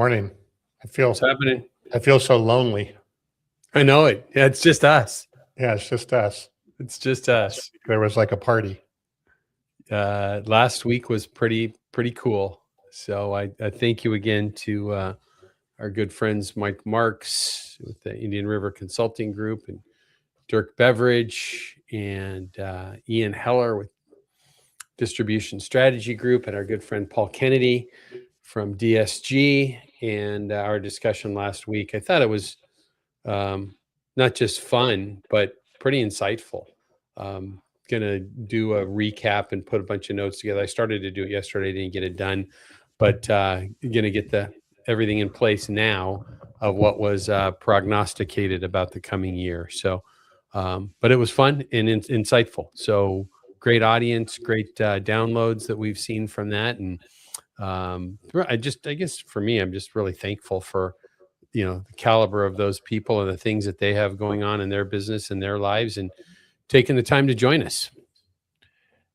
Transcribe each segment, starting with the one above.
morning. What's happening? I feel so lonely. I know it. Yeah, it's just us. Yeah, it's just us. It's just us. There was like a party. Last week was pretty cool. So I thank you again to our good friends Mike Marks with the Indian River Consulting Group and Dirk Beveridge and Ian Heller with Distribution Strategy Group and our good friend Paul Kennedy from DSG and our discussion last week. I thought it was not just fun, but pretty insightful. Going to do a recap and put a bunch of notes together. I started to do it yesterday, didn't get it done, but going to get everything in place now of what was prognosticated about the coming year. So, but it was fun and insightful. So great audience, great downloads that we've seen from that. And I guess for me, I'm just really thankful for, the caliber of those people and the things that they have going on in their business and their lives and taking the time to join us.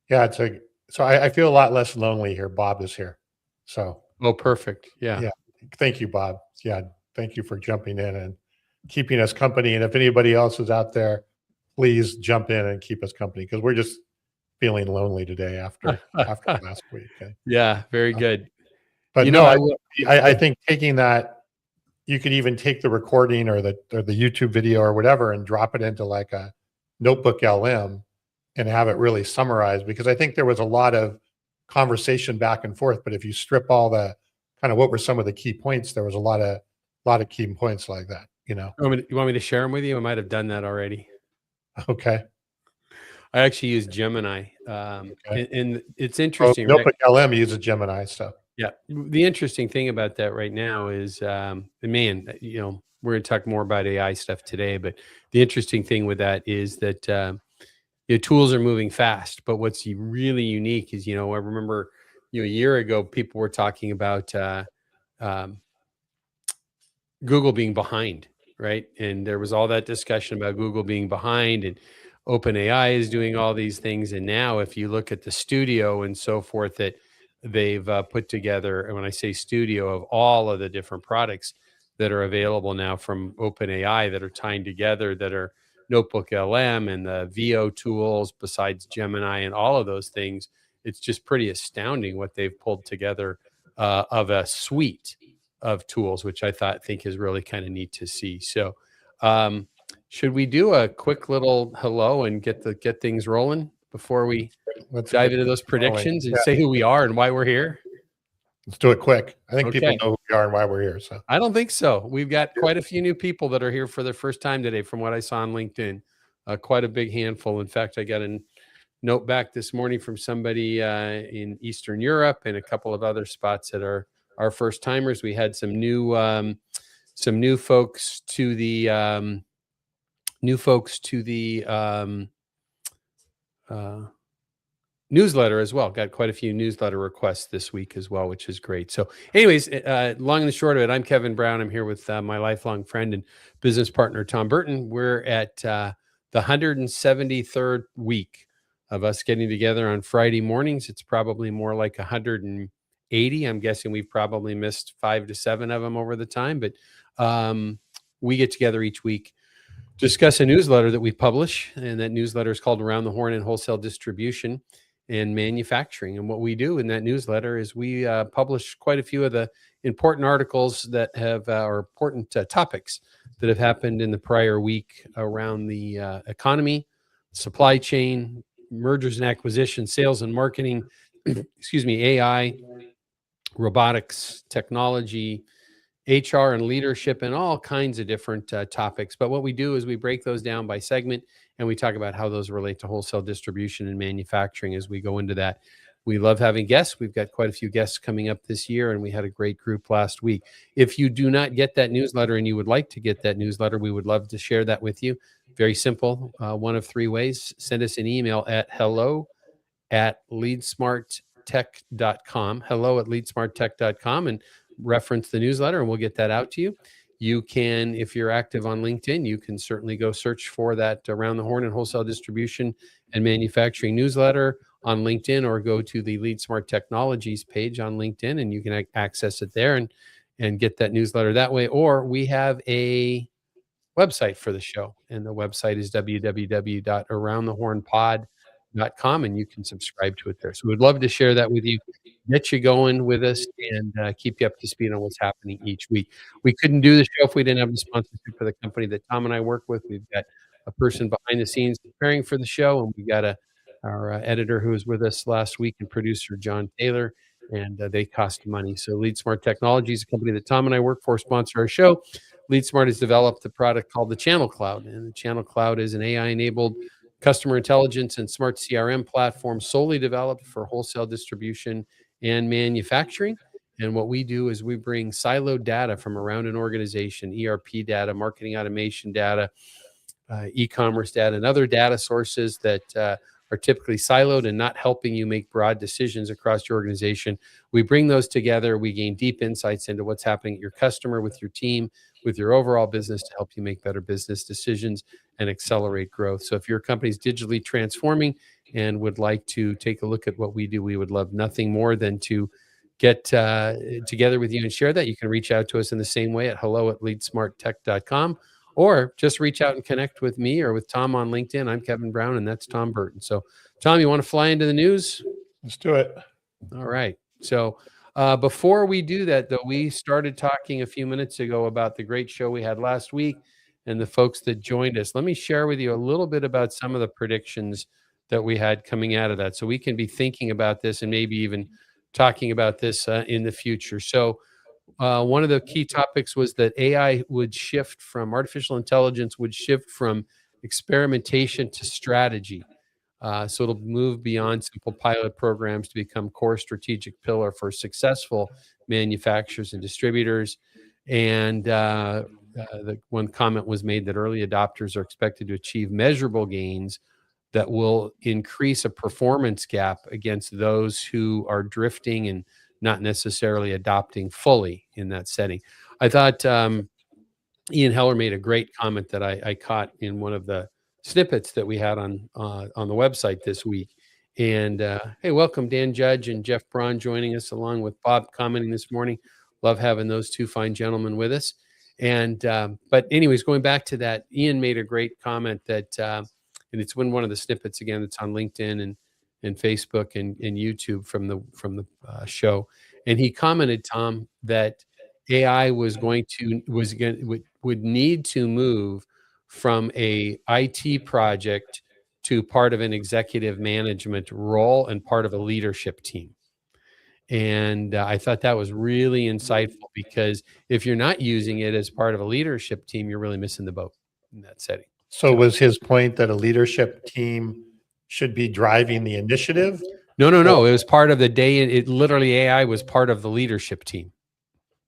Yeah. So I feel a lot less lonely here. Bob is here. So. Oh, perfect. Yeah. Yeah. Thank you, Bob. Yeah. Thank you for jumping in and keeping us company. And if anybody else is out there, please jump in and keep us company because we're just feeling lonely today after last week. Okay? Yeah. Very good. But I think taking that, you could even take the recording or the YouTube video or whatever and drop it into like a notebook LM and have it really summarized, because I think there was a lot of conversation back and forth, but if you strip all the kind of what were some of the key points, there was a lot of key points like that, You want me to share them with you? I might have done that already. Okay. I actually use Gemini. Okay. And it's interesting. Notebook LM uses Gemini stuff. Yeah. The interesting thing about that right now is, we're going to talk more about AI stuff today, but the interesting thing with that is that, tools are moving fast, but what's really unique is, I remember, a year ago, people were talking about, Google being behind, right? And there was all that discussion about Google being behind and OpenAI is doing all these things. And now if you look at the studio and so forth that they've put together, and when I say studio, of all of the different products that are available now from OpenAI that are tying together, that are Notebook LM and the VO tools besides Gemini and all of those things, it's just pretty astounding what they've pulled together of a suite of tools, which I think is really kind of neat to see. So should we do a quick little hello and get things rolling before we dive into those predictions and say who we are and why we're here? Let's do it quick. I think people know who we are and why we're here. So I don't think so. We've got quite a few new people that are here for their first time today, from what I saw on LinkedIn. Quite a big handful. In fact, I got a note back this morning from somebody in Eastern Europe and a couple of other spots that are our first timers. We had some new folks to the newsletter as well. Got quite a few newsletter requests this week as well, which is great. So anyways, long and the short of it, I'm Kevin Brown. I'm here with my lifelong friend and business partner, Tom Burton. We're at the 173rd week of us getting together on Friday mornings. It's probably more like 180. I'm guessing we've probably missed 5 to 7 of them over the time, but we get together each week, discuss a newsletter that we publish, and that newsletter is called Around the Horn in Wholesale Distribution and Manufacturing. And what we do in that newsletter is we publish quite a few of the important articles that have or important topics that have happened in the prior week around the economy, supply chain, mergers and acquisitions, sales and marketing, AI, robotics, technology, HR and leadership, and all kinds of different topics. But what we do is we break those down by segment, and we talk about how those relate to wholesale distribution and manufacturing as we go into that. We love having guests. We've got quite a few guests coming up this year, and we had a great group last week. If you do not get that newsletter and you would like to get that newsletter, we would love to share that with you. Very simple. One of 3 ways. Send us an email at hello@leadsmarttech.com, hello@leadsmarttech.com, and reference the newsletter, and we'll get that out to you. You can, if you're active on LinkedIn, you can certainly go search for that Around the Horn and Wholesale Distribution and Manufacturing newsletter on LinkedIn, or go to the Lead Smart Technologies page on LinkedIn, and you can access it there. And and get that newsletter that way. Or we have a website for the show, and the website is www.aroundthehornpod.com, and you can subscribe to it there. So we'd love to share that with you, get you going with us, and keep you up to speed on what's happening each week. We couldn't do the show if we didn't have the sponsorship for the company that Tom and I work with. We've got a person behind the scenes preparing for the show, and we got our editor who was with us last week, and producer John Taylor, and they cost money. So Lead Smart Technology is a company that Tom and I work for, sponsor our show. Lead Smart has developed a product called the Channel Cloud, and the Channel Cloud is an AI-enabled customer intelligence and smart CRM platform solely developed for wholesale distribution and manufacturing. And what we do is we bring siloed data from around an organization, ERP data, marketing automation data, e-commerce data, and other data sources that are typically siloed and not helping you make broad decisions across your organization. We bring those together. We gain deep insights into what's happening at your customer, with your team, with your overall business, to help you make better business decisions and accelerate growth. So if your company's digitally transforming and would like to take a look at what we do, we would love nothing more than to get together with you and share that. You can reach out to us in the same way at hello@leadsmarttech.com, or just reach out and connect with me or with Tom on LinkedIn. I'm Kevin Brown, and that's Tom Burton. So, Tom, you want to fly into the news? Let's do it. All right. So before we do that, though, we started talking a few minutes ago about the great show we had last week and the folks that joined us. Let me share with you a little bit about some of the predictions that we had coming out of that, so we can be thinking about this and maybe even talking about this in the future. So one of the key topics was that artificial intelligence would shift from experimentation to strategy. So it'll move beyond simple pilot programs to become core strategic pillar for successful manufacturers and distributors. And the one comment was made that early adopters are expected to achieve measurable gains that will increase a performance gap against those who are drifting and not necessarily adopting fully in that setting. I thought Ian Heller made a great comment that I caught in one of the snippets that we had on the website this week. And hey, welcome Dan Judge and Jeff Braun joining us, along with Bob commenting this morning. Love having those two fine gentlemen with us. And but anyways, going back to that, Ian made a great comment that, and it's one of the snippets again that's on LinkedIn and Facebook and YouTube from the show. And he commented, Tom, that AI would need to move from a IT project to part of an executive management role and part of a leadership team. And I thought that was really insightful, because if you're not using it as part of a leadership team, you're really missing the boat in that setting. So was his point that a leadership team should be driving the initiative? No. It was part of the day. It literally, AI was part of the leadership team,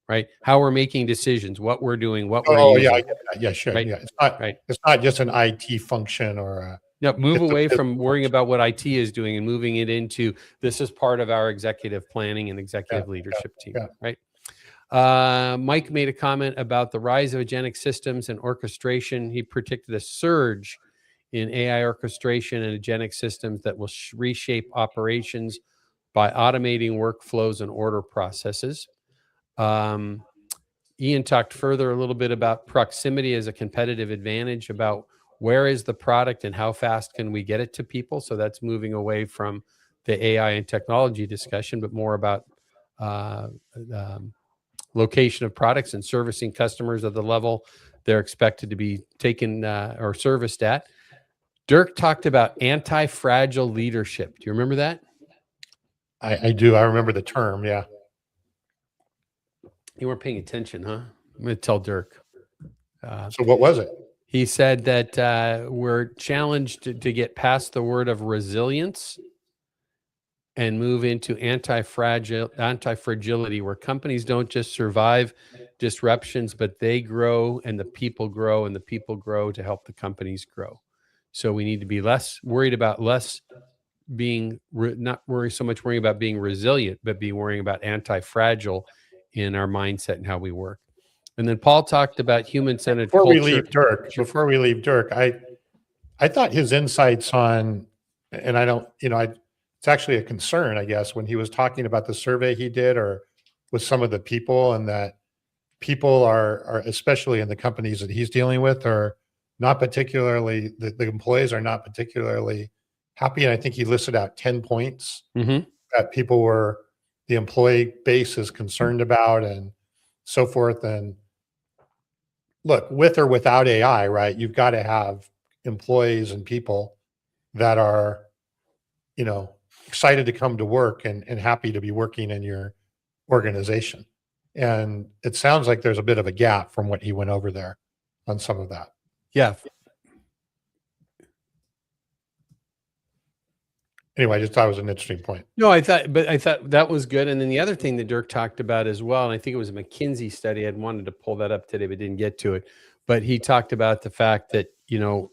right? How we're making decisions, what we're doing, what we're using. Yeah, I get that. Yeah, sure. Right? Yeah, it's not right. It's not just an IT function or a. Move away from worrying about what IT is doing and moving it into, this is part of our executive planning and executive leadership team, right? Mike made a comment about the rise of agentic systems and orchestration. He predicted a surge in AI orchestration and agentic systems that will reshape operations by automating workflows and order processes. Ian talked further a little bit about proximity as a competitive advantage, about where is the product and how fast can we get it to people. So that's moving away from the AI and technology discussion, but more about location of products and servicing customers at the level they're expected to be taken or serviced at. Dirk talked about anti-fragile leadership. Do you remember that? I do. I remember the term. Yeah. You weren't paying attention, huh? I'm going to tell Dirk. So what was it? He said that we're challenged to get past the word of resilience and move into anti-fragility, where companies don't just survive disruptions, but they grow and the people grow and the people grow to help the companies grow. So we need to be less worried about worrying about being resilient, but be worrying about anti-fragile in our mindset and how we work. And then Paul talked about human-centered culture. Before we leave Dirk, I thought his insights on, and it's actually a concern, I guess, when he was talking about the survey he did or with some of the people, and that people are especially in the companies that he's dealing with, are not particularly, the employees are not particularly happy. And I think he listed out 10 points Mm-hmm. that the employee base is concerned about and so forth. And look, with or without AI, right, you've got to have employees and people that are, excited to come to work and happy to be working in your organization. And it sounds like there's a bit of a gap from what he went over there on some of that. Yeah. Anyway, I just thought it was an interesting point. No, I thought that was good. And then the other thing that Dirk talked about as well, and I think it was a McKinsey study. I'd wanted to pull that up today, but didn't get to it. But he talked about the fact that,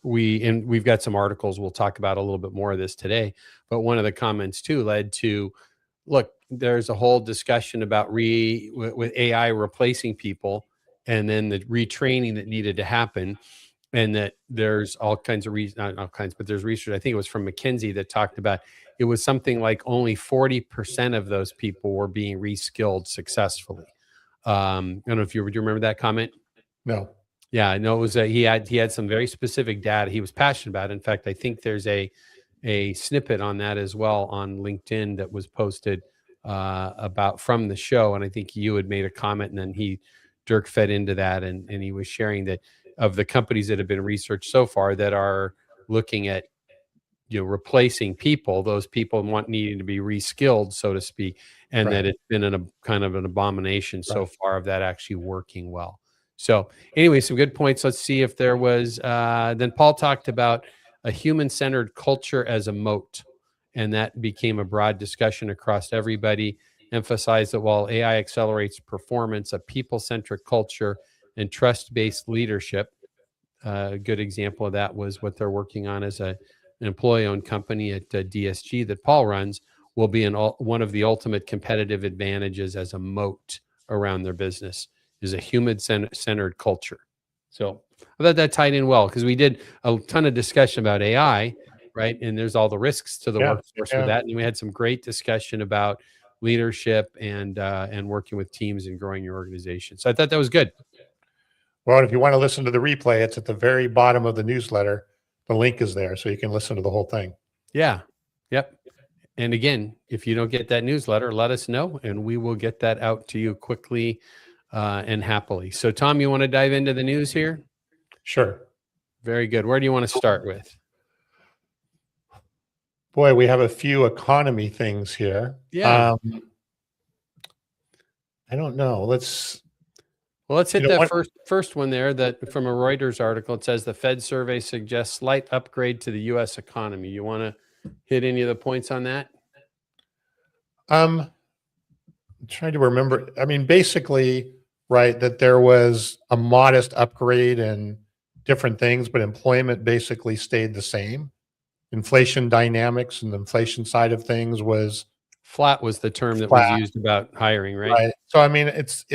we've got some articles we'll talk about a little bit more of this today. But one of the comments too led to, look, there's a whole discussion about with AI replacing people, and then the retraining that needed to happen. And that there's all kinds of not all kinds, but there's research, I think it was from McKinsey, that talked about it was something like only 40% of those people were being reskilled successfully. I don't know if do you remember that comment? No. Yeah, no, it was he had some very specific data he was passionate about. In fact, I think there's a snippet on that as well on LinkedIn that was posted about from the show. And I think you had made a comment, and then Dirk fed into that, and he was sharing that of the companies that have been researched so far that are looking at replacing people, those people needing to be reskilled, so to speak, and that it's been a kind of an abomination so far of that actually working well. So anyway, some good points. Let's see if there was then Paul talked about a human-centered culture as a moat, and that became a broad discussion across everybody. Emphasized that while AI accelerates performance, a people-centric culture and trust-based leadership, a good example of that was what they're working on as an employee-owned company at DSG that Paul runs, will be one of the ultimate competitive advantages as a moat around their business, is a human-centered culture. So I thought that tied in well, because we did a ton of discussion about AI, right? And there's all the risks to the workforce with that. And we had some great discussion about leadership and working with teams and growing your organization. So I thought that was good. Well, if you want to listen to the replay, it's at the very bottom of the newsletter. The link is there, so you can listen to the whole thing. Yeah. Yep. And again, if you don't get that newsletter, let us know, and we will get that out to you quickly and happily. So, Tom, you want to dive into the news here? Sure. Very good. Where do you want to start with? Boy, we have a few economy things here. Yeah. I don't know. Let's hit that first one there. That from a Reuters article, it says the Fed survey suggests slight upgrade to the U.S. economy. You want to hit any of the points on that? I'm trying to remember. I mean, basically, right, that there was a modest upgrade in different things, but employment basically stayed the same. Inflation dynamics and the inflation side of things was flat, was the term that was used about hiring, right? Right. So I mean, it's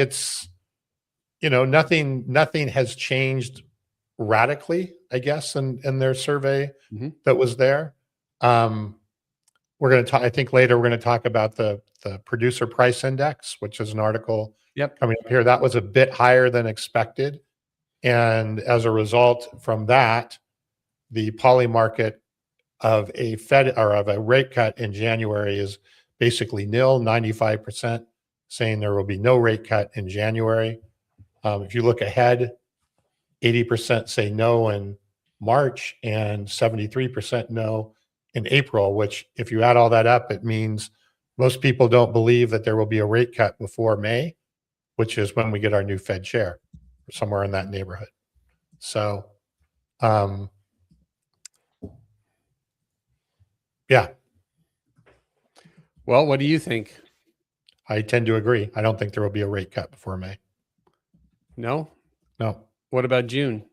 nothing has changed radically, I guess, in their survey that was there. We're going to talk, I think later we're going to talk about the producer price index, which is an article coming up here. That was a bit higher than expected. And as a result from that, the poly market of a Fed or of a rate cut in January is basically nil, 95% saying there will be no rate cut in January. If you look ahead, 80% say no in March and 73% no in April, which if you add all that up, it means most people don't believe that there will be a rate cut before May, which is when we get our new Fed chair, somewhere in that neighborhood. So, yeah. Well, what do you think? I tend to agree. I don't think there will be a rate cut before May. No? No. What about June?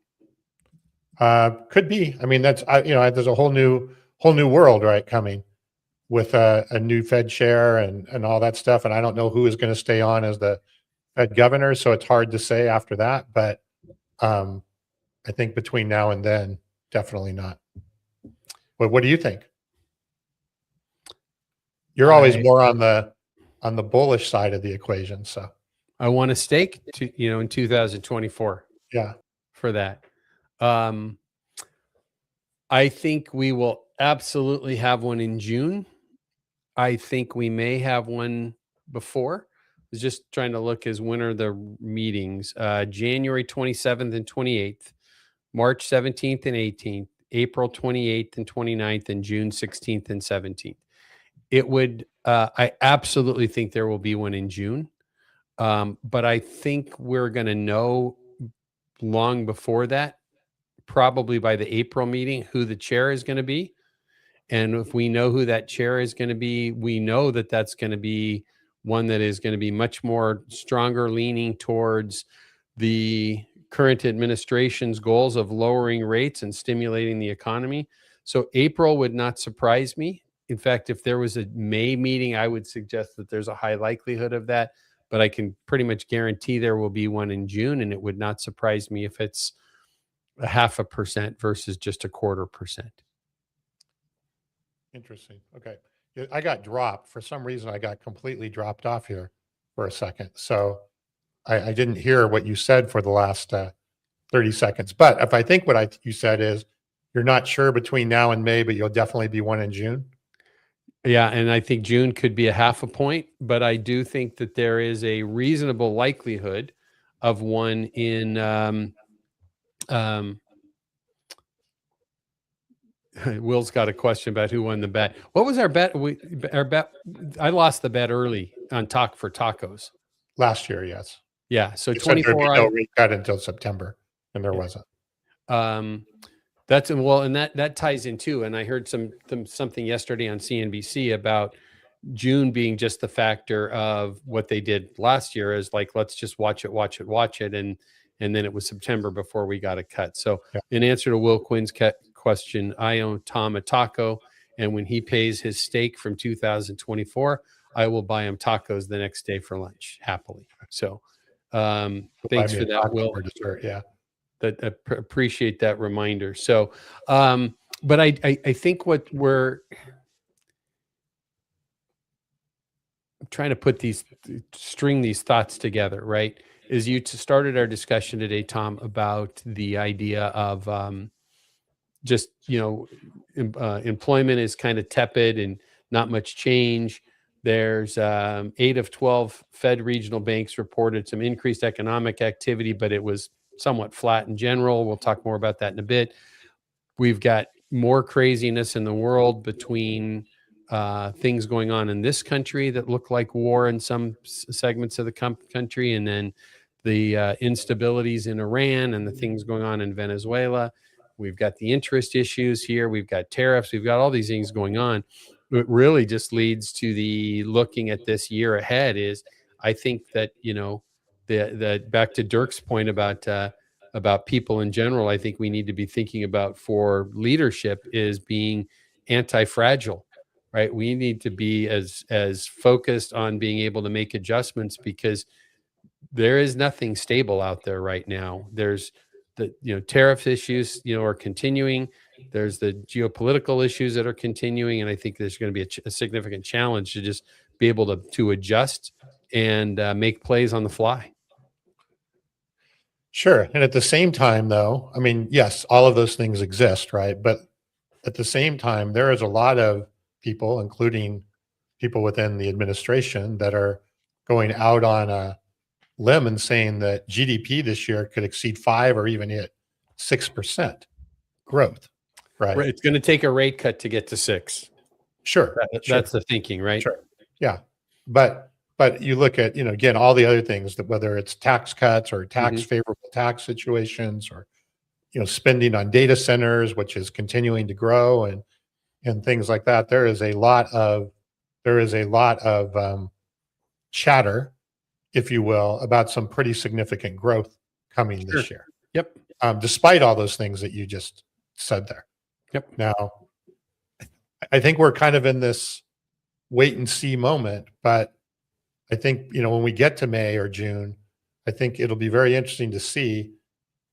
Could be. I mean, that's, there's a whole new world, right, coming with a new Fed chair and all that stuff. And I don't know who is going to stay on as the Fed governor. So it's hard to say after that. But I think between now and then, definitely not. But what do you think? You're always more on the bullish side of the equation. So I want a stake to, in 2024 Yeah. for that. I think we will absolutely have one in June. I think we may have one before. I was just trying to look as when are the meetings? January 27th and 28th, March 17th and 18th, April 28th and 29th, and June 16th and 17th. I absolutely think there will be one in June. But I think we're going to know long before that, probably by the April meeting, who the chair is going to be. And if we know who that chair is going to be, we know that that's going to be one that is going to be much more stronger leaning towards the current administration's goals of lowering rates and stimulating the economy. So April would not surprise me. In fact, if there was a May meeting, I would suggest that there's a high likelihood of that, but I can pretty much guarantee there will be one in June, and it would not surprise me if it's 0.5% versus just 0.25%. Interesting. Okay. Yeah, I got dropped. For some reason, I got completely dropped off here for a second. So I didn't hear what you said for the last 30 seconds. But if I think what you said is you're not sure between now and May, but you'll definitely be one in June. Yeah, and I think June could be 0.5 point, but I do think that there is a reasonable likelihood of one in Will's got a question about who won the bet. What was our bet? Our bet. I lost the bet early on Talk for Tacos Last year, yes. Yeah, so You said there'd 24. be no rate cut until September, and there wasn't. That's well, and that ties in too. And I heard something yesterday on CNBC about June being just the factor of what they did last year is like, let's just watch it, and then it was September before we got a cut. So Yeah. in answer to Will Quinn's question, I owe Tom a taco, and when he pays his steak from 2024, I will buy him tacos the next day for lunch happily. So thanks for that, Will. For dessert, yeah. That appreciate that reminder. So, but I think what we're trying to string these thoughts together, right? Is you started our discussion today, Tom, about the idea of just, employment is kind of tepid and not much change. There's 8 of 12 Fed regional banks reported some increased economic activity, but it was somewhat flat in general. We'll talk more about that in a bit. We've got more craziness in the world between things going on in this country that look like war in some segments of the country, and then the instabilities in Iran and the things going on in Venezuela. We've got the interest issues here. We've got tariffs. We've got all these things going on. It really just leads to the looking at this year ahead is, I think that, the back to Dirk's point about people in general, I think we need to be thinking about for leadership is being anti-fragile, right? We need to be as focused on being able to make adjustments because there is nothing stable out there right now. There's the tariff issues are continuing. There's the geopolitical issues that are continuing, and I think there's going to be a significant challenge to just be able to adjust and make plays on the fly. Sure. And at the same time, though, I mean, yes, all of those things exist, right? But at the same time, there is a lot of people, including people within the administration, that are going out on a limb and saying that GDP this year could exceed 5 or even hit 6% growth, right? It's going to take a rate cut to get to 6. Sure. That's the thinking, right? Sure. Yeah. But you look at, again, all the other things, that whether it's tax cuts or tax favorable tax situations, or, spending on data centers, which is continuing to grow, and things like that. There is a lot of chatter, if you will, about some pretty significant growth coming this year. Yep. Despite all those things that you just said there. Yep. Now, I think we're kind of in this wait and see moment, but I think, when we get to May or June, I think it'll be very interesting to see,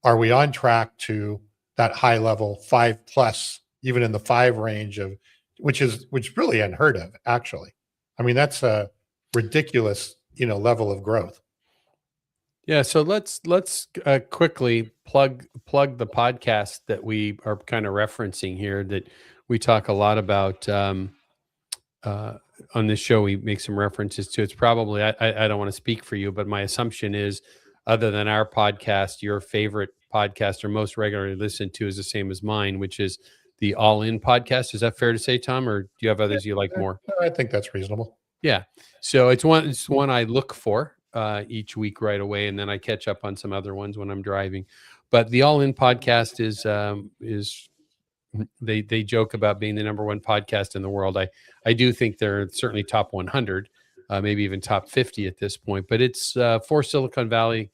are we on track to that high level 5+, even in the 5 range which really unheard of, actually. I mean, that's a ridiculous, level of growth. Yeah, so let's quickly plug the podcast that we are kind of referencing here, that we talk a lot about uh, on this show. We make some references to. It's probably, I don't want to speak for you, but my assumption is, other than our podcast, your favorite podcast or most regularly listened to is the same as mine, which is the All In podcast. Is that fair to say, Tom, or do you have others you like more? I think that's reasonable. Yeah. So it's one I look for each week right away, and then I catch up on some other ones when I'm driving. But the All In podcast is they joke about being the number one podcast in the world. I do think they're certainly top 100, maybe even top 50 at this point. But it's four Silicon Valley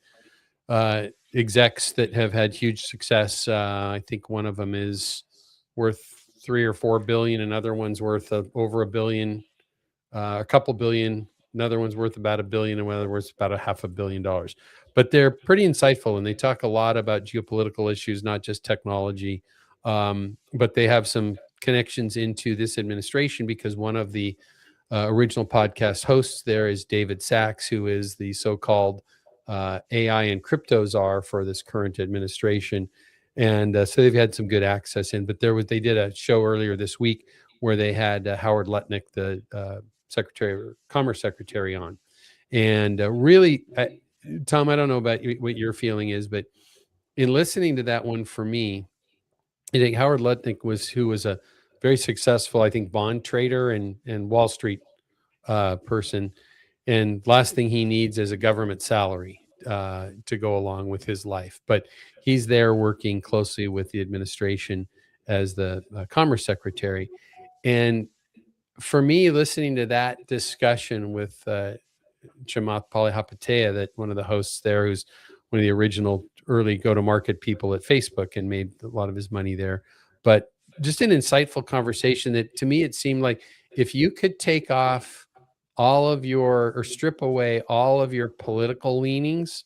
execs that have had huge success. I think one of them is worth 3 or 4 billion, another one's worth over $1 billion, a couple billion, another one's worth about $1 billion, and another worth about $500 million. But they're pretty insightful, and they talk a lot about geopolitical issues, not just technology. But they have some connections into this administration, because one of the original podcast hosts there is David Sachs, who is the so-called AI and crypto czar for this current administration. And so they've had some good access in. But they did a show earlier this week where they had Howard Lutnick, the Commerce Secretary, on. And really, Tom, I don't know about what your feeling is, but in listening to that one, for me, I think Howard Lutnick who was a very successful, I think, bond trader and Wall Street person. And last thing he needs is a government salary to go along with his life. But he's there working closely with the administration as the Commerce Secretary. And for me, listening to that discussion with Chamath Palihapitiya, that one of the hosts there, who's one of the original early go-to-market people at Facebook and made a lot of his money there, but just an insightful conversation that, to me, it seemed like if you could take off or strip away all of your political leanings,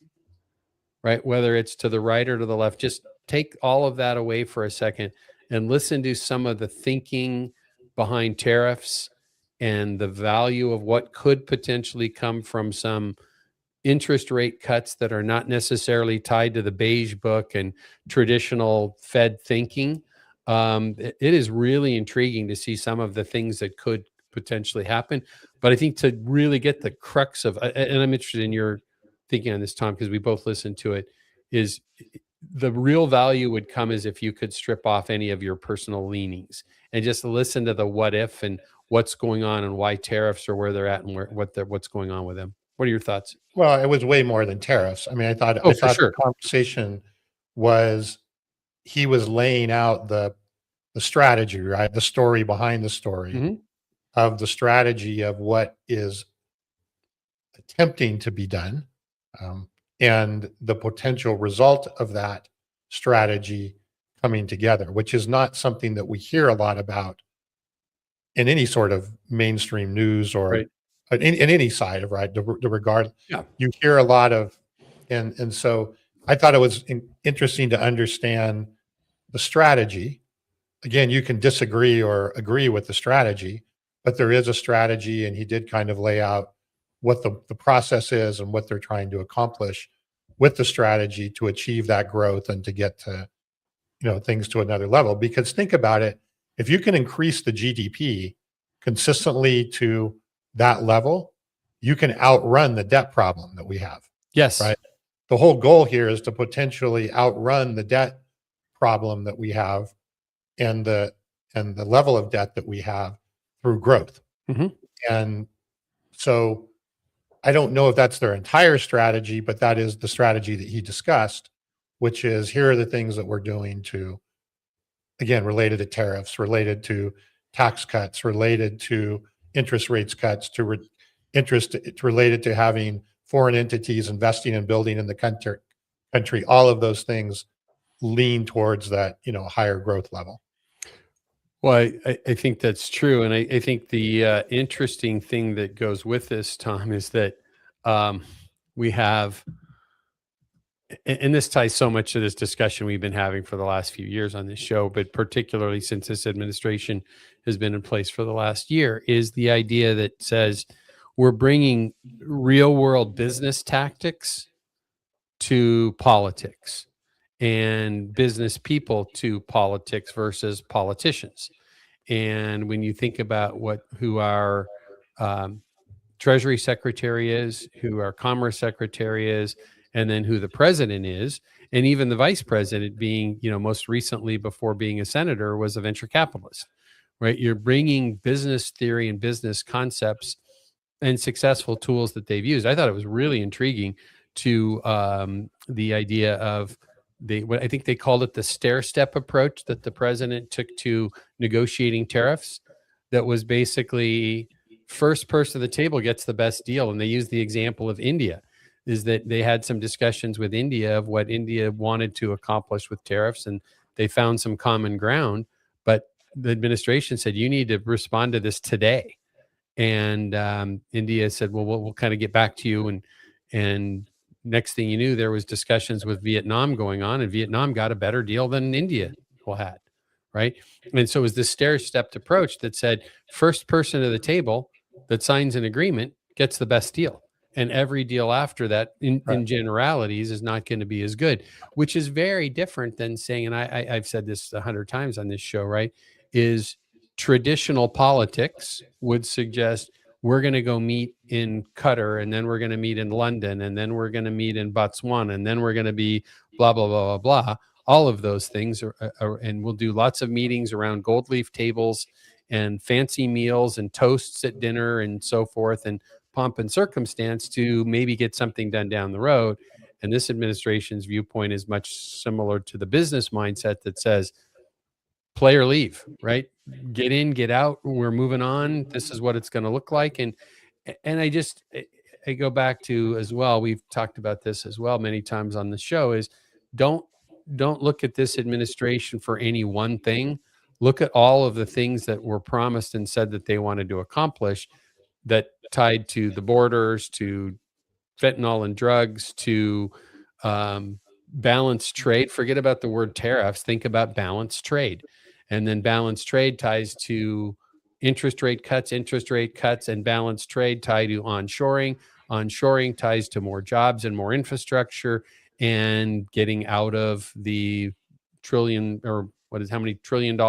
right, whether it's to the right or to the left, just take all of that away for a second and listen to some of the thinking behind tariffs and the value of what could potentially come from some interest rate cuts that are not necessarily tied to the beige book and traditional Fed thinking. It is really intriguing to see some of the things that could potentially happen. But I think to really get the crux of, and I'm interested in your thinking on this, Tom, because we both listened to it, is the real value would come as if you could strip off any of your personal leanings and just listen to the what if and what's going on and why tariffs are where they're at and what's going on with them. What are your thoughts? Well, it was way more than tariffs. I mean, Oh, I for thought the sure. conversation was, he was laying out the strategy, right? The story behind the story Mhm. of the strategy of what is attempting to be done, and the potential result of that strategy coming together, which is not something that we hear a lot about in any sort of mainstream news or Right. in any side of, right, the regard. Yeah. You hear a lot of, and so I thought it was interesting to understand the strategy. Again, you can disagree or agree with the strategy, but there is a strategy, and he did kind of lay out what the process is and what they're trying to accomplish with the strategy to achieve that growth and to get to, things to another level. Because think about it, if you can increase the GDP consistently to that level, you can outrun the debt problem that we have, Yes. right? The whole goal here is to potentially outrun the debt problem that we have, and the level of debt that we have, through growth. Mhm. And so I don't know if that's their entire strategy, but that is the strategy that he discussed, which is, here are the things that we're doing to, again, related to tariffs, related to tax cuts, related to interest rates cuts, to interest, it's related to having foreign entities investing and building in the country. All of those things lean towards that, higher growth level. Well, I think that's true. And I think the interesting thing that goes with this, Tom, is that um, we have, and this ties so much to this discussion we've been having for the last few years on this show, but particularly since this administration has been in place for the last year, is the idea that says we're bringing real world business tactics to politics and business people to politics versus politicians. And when you think about who our Treasury Secretary is, who our Commerce Secretary is, and then who the president is, and even the vice president being, most recently before being a senator was a venture capitalist, right? You're bringing business theory and business concepts and successful tools that they've used. I thought it was really intriguing to the idea of what I think they called it the stair step approach that the president took to negotiating tariffs. That was basically first person to the table gets the best deal. And they used the example of India, is that they had some discussions with India of what India wanted to accomplish with tariffs, and they found some common ground. But the administration said, you need to respond to this today. And India said, well, we'll kind of get back to you. And next thing you knew, there was discussions with Vietnam going on, and Vietnam got a better deal than India had, right? And so it was this stair-stepped approach that said, first person to the table that signs an agreement gets the best deal. And every deal after that, in generalities, is not going to be as good, which is very different than saying, and I've said this 100 times on this show, right, is traditional politics would suggest we're going to go meet in Qatar, and then we're going to meet in London, and then we're going to meet in Botswana, and then we're going to be blah, blah, blah, blah, blah. All of those things and we'll do lots of meetings around gold leaf tables and fancy meals and toasts at dinner and so forth, and pomp and circumstance to maybe get something done down the road. And this administration's viewpoint is much similar to the business mindset that says, play or leave, right? Get in, get out. We're moving on. This is what it's going to look like. And I go back to as well, we've talked about this as well many times on the show, is don't look at this administration for any one thing. Look at all of the things that were promised and said that they wanted to accomplish, that tied to the borders, to fentanyl and drugs, to balanced trade. Forget about the word tariffs. Think about balanced trade. And then balanced trade ties to interest rate cuts, and balanced trade tie to onshoring. Onshoring ties to more jobs and more infrastructure, and getting out of the trillion, or how many $1 trillion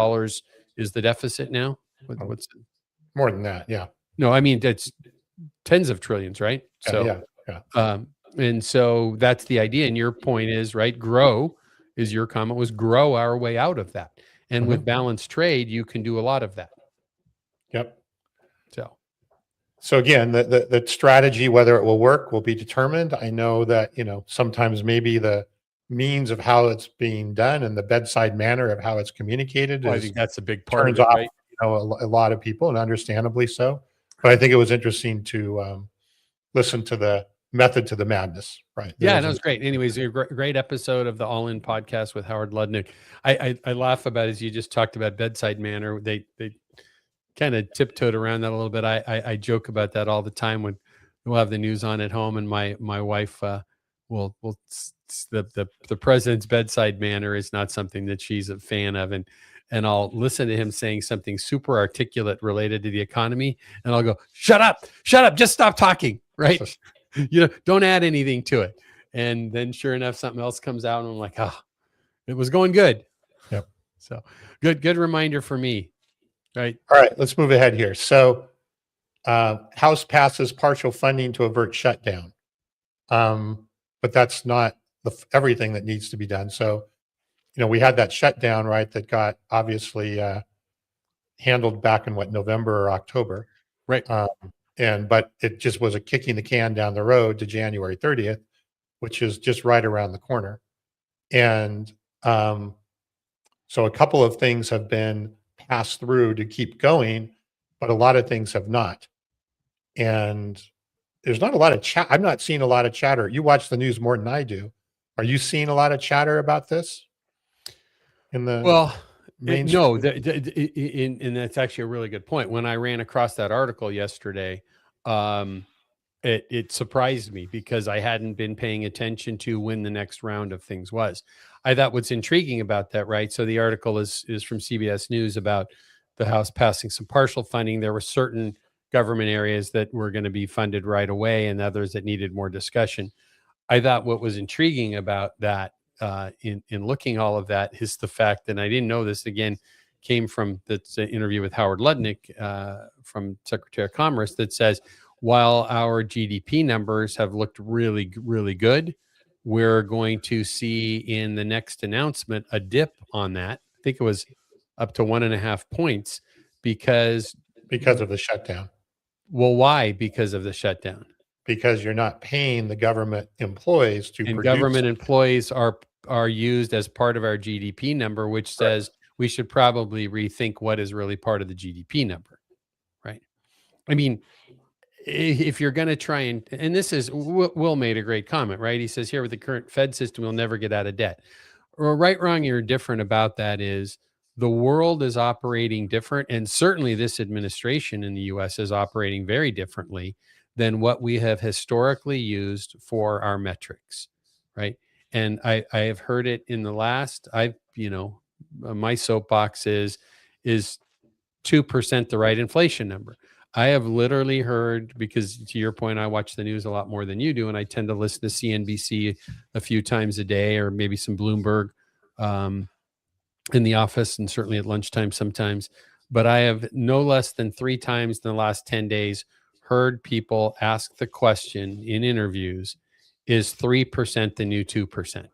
is the deficit now? What's more than that? Yeah. No, I mean, that's tens of trillions, right? Yeah, so, and so that's the idea. And your point is, right, your comment was grow our way out of that. And with balanced trade, you can do a lot of that. Yep. So again, the strategy, whether it will work, will be determined. I know that, sometimes maybe the means of how it's being done and the bedside manner of how it's communicated I think that's a big part turns of it, off, right? A lot of people, and understandably so. But I think it was interesting to listen to the method to the madness, right? Yeah, that was great. Anyways, a great episode of the All In podcast with Howard Ludnick. I laugh about, as you just talked about bedside manner, they kind of tiptoed around that a little bit. I joke about that all the time when we'll have the news on at home, and my wife will the president's bedside manner is not something that she's a fan of, and I'll listen to him saying something super articulate related to the economy, and I'll go, shut up, just stop talking, right? Don't add anything to it. And then sure enough, something else comes out, and I'm like, it was going good. Yep. So good reminder for me. Right. All right, let's move ahead here. So House passes partial funding to avert shutdown. But that's not everything that needs to be done. So, we had that shutdown, right, that got obviously handled back in November or October. Right. But it just was a kicking the can down the road to January 30th, which is just right around the corner. And so a couple of things have been passed through to keep going, but a lot of things have not. And there's not a lot of chat. I'm not seeing a lot of chatter. You watch the news more than I do. Are you seeing a lot of chatter about this? No, and that's actually a really good point. When I ran across that article yesterday, it surprised me because I hadn't been paying attention to when the next round of things was. I thought what's intriguing about that, right? So the article is from CBS News about the House passing some partial funding. There were certain government areas that were going to be funded right away and others that needed more discussion. I thought what was intriguing about that in looking all of that is the fact that I didn't know this, again, came from that's an interview with Howard Lutnick from Secretary of Commerce, that says while our GDP numbers have looked really, really good, we're going to see in the next announcement a dip on that. I think it was up to 1.5 points because of the shutdown. well, why? Because of the shutdown. Because you're not paying the government employees to And produce. government employees are used as part of our GDP number, which says we should probably rethink what is really part of the GDP number, right? I mean, if you're going to try and this is Will made a great comment, right? He says here with the current Fed system, we'll never get out of debt. Or right, wrong, or different about that is the world is operating different, and certainly this administration in the U.S. is operating very differently than what we have historically used for our metrics, right? And I have heard it in the last. My soapbox is 2% the right inflation number. I have literally heard, because to your point, I watch the news a lot more than you do, and I tend to listen to CNBC a few times a day, or maybe some Bloomberg in the office, and certainly at lunchtime sometimes. But I have no less than 3 times in the last 10 days heard people ask the question in interviews, is 3% the new 2%?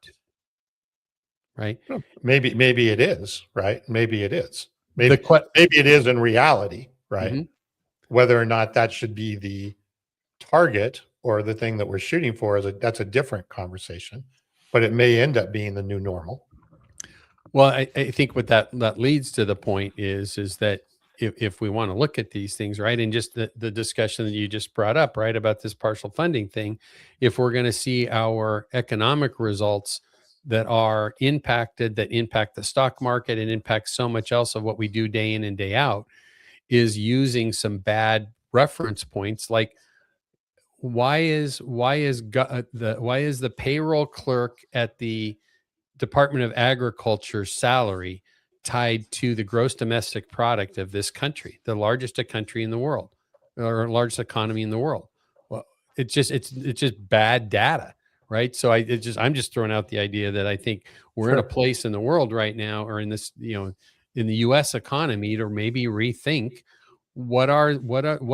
Right? Maybe it is, right? Maybe it is. Maybe it is in reality, right? Mm-hmm. Whether or not that should be the target or the thing that we're shooting for that's a different conversation, but it may end up being the new normal. Well, I think what that leads to the point is that if we want to look at these things, right, and just the discussion that you just brought up, right, about this partial funding thing, if we're going to see our economic results that are impacted, that impact the stock market and impact so much else of what we do day in and day out, is using some bad reference points, like why is the payroll clerk at the Department of Agriculture salary tied to the gross domestic product of this country, the largest country in the world, or largest economy in the world? Well, it's just bad data, right? So I'm just throwing out the idea that I think we're in a place in the world right now, or in this, in the U.S. economy, to maybe rethink what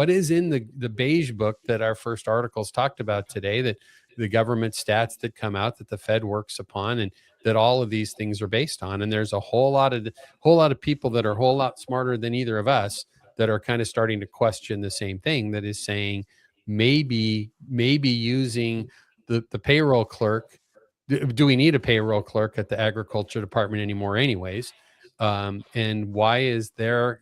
is in the beige book that our first articles talked about today, that the government stats that come out that the Fed works upon, and that all of these things are based on. And there's a whole lot of people that are a whole lot smarter than either of us that are kind of starting to question the same thing, that is saying maybe using the payroll clerk. Do we need a payroll clerk at the agriculture department anymore anyways? And why is their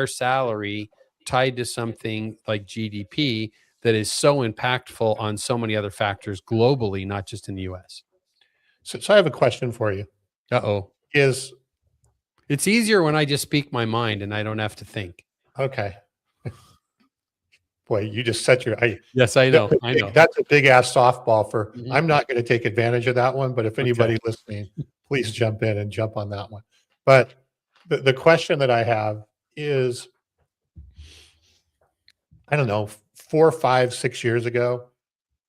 salary tied to something like GDP that is so impactful on so many other factors globally, not just in the US? So I have a question for you. It's easier when I just speak my mind and I don't have to think. Okay. Boy, you just set your. Yes, I know. That's a big ass softball for. Mm-hmm. I'm not going to take advantage of that one, but if anybody listening, please jump in and jump on that one. But the question that I have is, I don't know, 4, 5, 6 years ago,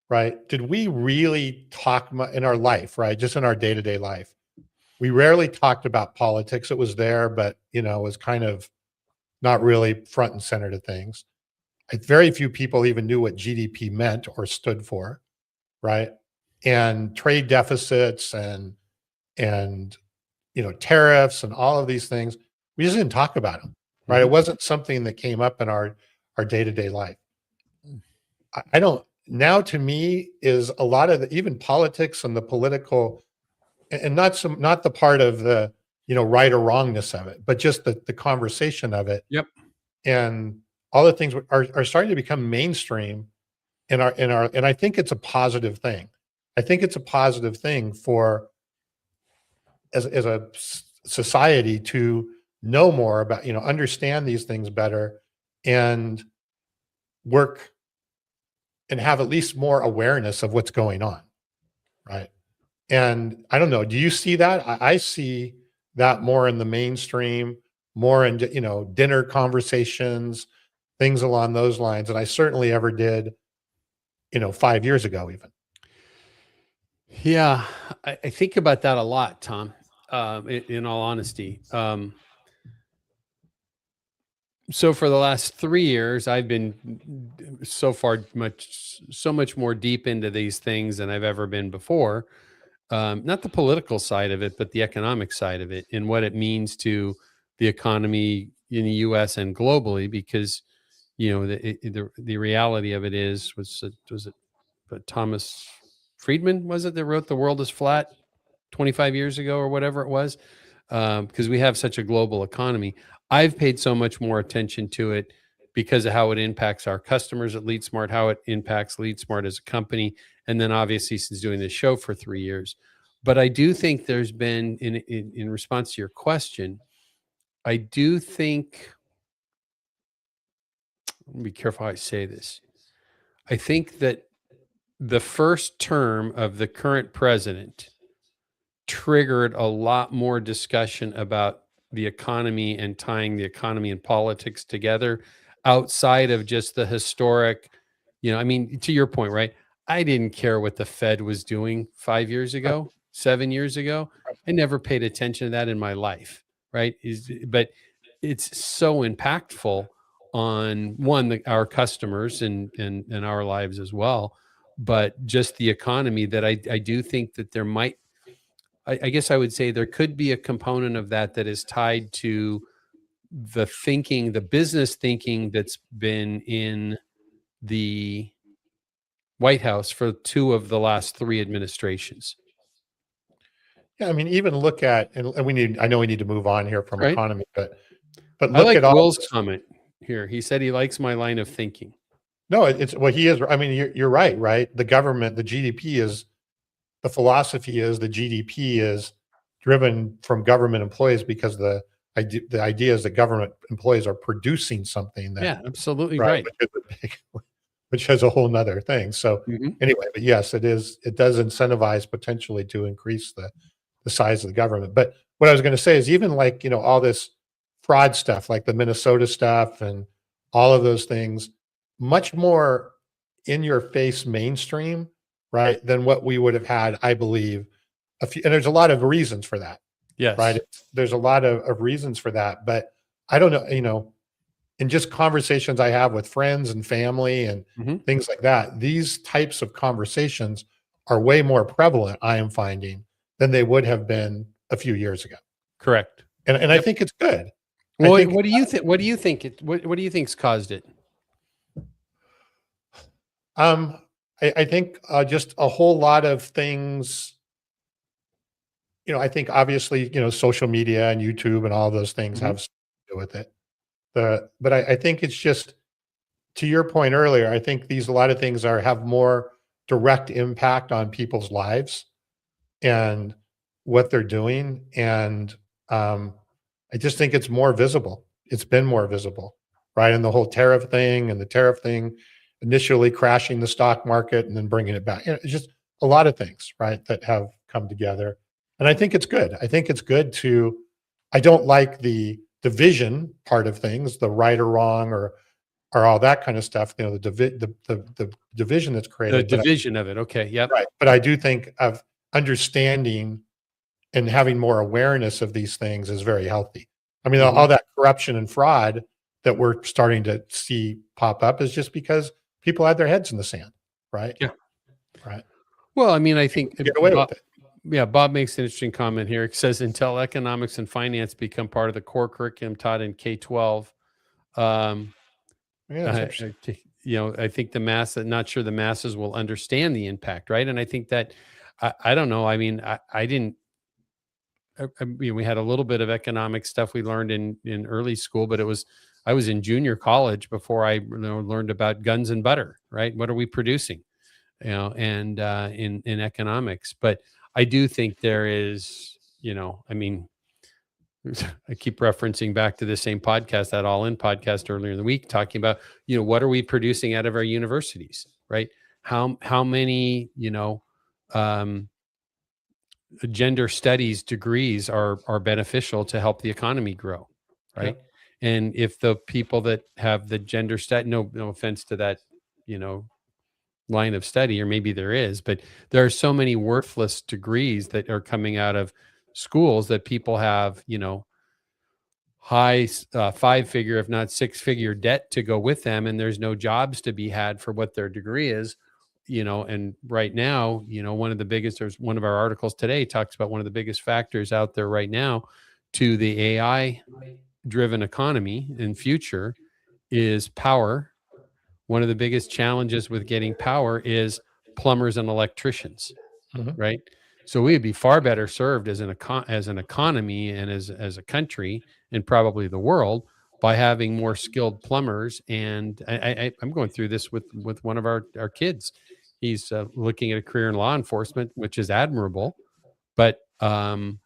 right? Did we really talk in our life, right? Just in our day-to-day life, we rarely talked about politics. It was there, but it was kind of not really front and center to things. Very few people even knew what GDP meant or stood for, right? And trade deficits and tariffs and all of these things, we just didn't talk about them, right? Mm-hmm. It wasn't something that came up in our day-to-day life. I don't. Now, to me, is a lot of even politics and the political, and not the part of the right or wrongness of it, but just the conversation of it. Yep. And all the things are starting to become mainstream in our, and I think it's a positive thing. I think it's a positive thing for as a society to know more about, understand these things better and work and have at least more awareness of what's going on, right? And I don't know, do you see that? I see that more in the mainstream, more in, dinner conversations, things along those lines. And I certainly ever did, 5 years ago even. Yeah, I think about that a lot, Tom. In all honesty, so for the last 3 years, I've been so much more deep into these things than I've ever been before. Not the political side of it, but the economic side of it, and what it means to the economy in the U.S. and globally. Because the reality of it was it Thomas Friedman, was it, that wrote "The World is Flat" 25 years ago or whatever it was, because we have such a global economy. I've paid so much more attention to it because of how it impacts our customers at LeadSmart, how it impacts LeadSmart as a company, and then obviously since doing this show for 3 years. But I do think there's been, in response to your question, I do think, let me be careful how I say this. I think that the first term of the current president triggered a lot more discussion about the economy and tying the economy and politics together outside of just the historic, I mean, to your point, right? I didn't care what the Fed was doing 5 years ago, 7 years ago. I never paid attention to that in my life, right? But it's so impactful on our customers and our lives as well. But just the economy, that I do think that there might, I guess I would say there could be a component of that is tied to the business thinking that's been in the White House for two of the last three administrations. Yeah, I mean, even look at, and I know we need to move on here from Right. economy, but I look like at all Will's this. comment here. He said he likes my line of thinking. No, it's well, he is. I mean, you're right, right? The government, the GDP is, the philosophy is the GDP is driven from government employees because the idea is that government employees are producing something that, Yeah, absolutely right, right. which is a whole nother thing. So Mhm. anyway, but yes, it does incentivize potentially to increase the size of the government. But what I was going to say is, even like, all this fraud stuff, like the Minnesota stuff and all of those things, much more in your face mainstream, right, than what we would have had, I believe, and there's a lot of reasons for that, right? Yes. There's a lot of reasons for that, but I don't know, in just conversations I have with friends and family and Mhm. things like that, these types of conversations are way more prevalent, I am finding, than they would have been a few years ago. Correct. And I Yep. think it's good. I Well, think what do you think? What do you think what do you think's caused it? um I think just a whole lot of things, I think obviously, social media and YouTube and all those things Mhm. have something to do with it. But I think it's just, to your point earlier, I think a lot of things have more direct impact on people's lives and what they're doing. And um, I just think it's more visible. It's been more visible, right? And the whole tariff thing initially crashing the stock market and then bringing it back. It's just a lot of things, right, that have come together. And I think it's good. I think it's good I don't like the division part of things, the right or wrong or all that kind of stuff, the division that's The created. But division of it. Okay. Yep. right. But I do think of understanding and having more awareness of these things is very healthy. I mean, Mhm. all that corruption and fraud that we're starting to see pop up is just because people had their heads in the sand, right? Yeah. Right. Well, I mean, I think Get away with it. yeah, Bob makes an interesting comment here. It says until economics and finance become part of the core curriculum taught in K-12, um, Yeah, that's interesting. I think not sure the masses will understand the impact, right? And I think that I don't know. I mean, I didn't. We had a little bit of economic stuff we learned in early school, but I was in junior college before I learned about guns and butter, right? What are we producing? And in economics. But I do think there is, I mean, I keep referencing back to the same podcast, that All In podcast earlier in the week, talking about, what are we producing out of our universities, right? How many, um, gender studies degrees are beneficial to help the economy grow, Yeah. right? And if the people that have the gender no offense to that, you know line of study, or maybe there is, but there are so many worthless degrees that are coming out of schools that people have, high 5-figure, if not 6-figure debt to go with them. And there's no jobs to be had for what their degree is, and right now, there's one of our articles today talks about one of the biggest factors out there right now to the AI driven economy in future is power. One of the biggest challenges with getting power is plumbers and electricians, right? So we'd be far better served as an economy and as a country and probably the world by having more skilled plumbers. And I'm going through this with one of our kids. He's looking at a career in law enforcement, which is admirable. But I'm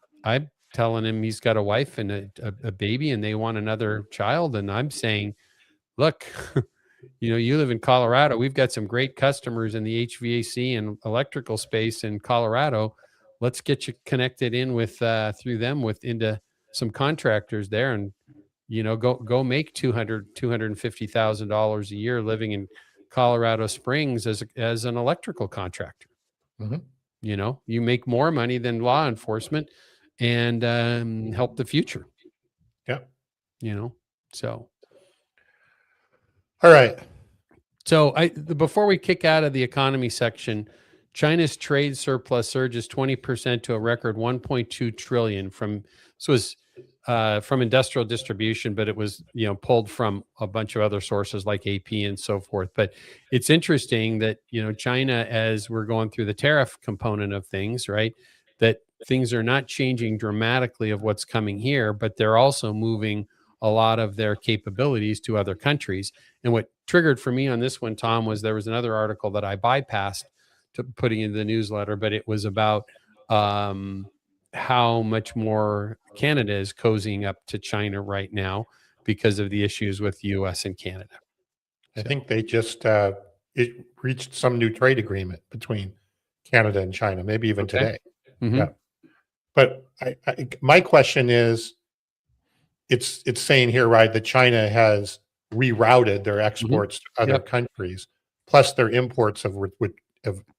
telling him he's got a wife and a baby, and they want another child. And I'm saying, look, you live in Colorado. We've got some great customers in the HVAC and electrical space in Colorado. Let's get you connected in with through them into some contractors there, and go make $250,000 a year living in Colorado Springs as an electrical contractor. You make more money than law enforcement and help the future. Yeah. So. All right. So before we kick out of the economy section, China's trade surplus surges 20% to a record 1.2 trillion from industrial distribution, but it was pulled from a bunch of other sources like AP and so forth. But it's interesting that China, as we're going through the tariff component of things, right, that things are not changing dramatically of what's coming here, but they're also moving a lot of their capabilities to other countries. And what triggered for me on this one, Tom, was there was another article that I bypassed to putting in the newsletter, but it was about how much more Canada is cozying up to China right now because of the issues with the US and Canada. I think they just it reached some new trade agreement between Canada and China, maybe even today. Yeah. But my question is, it's saying here, right, that China has rerouted their exports to other countries, plus their imports have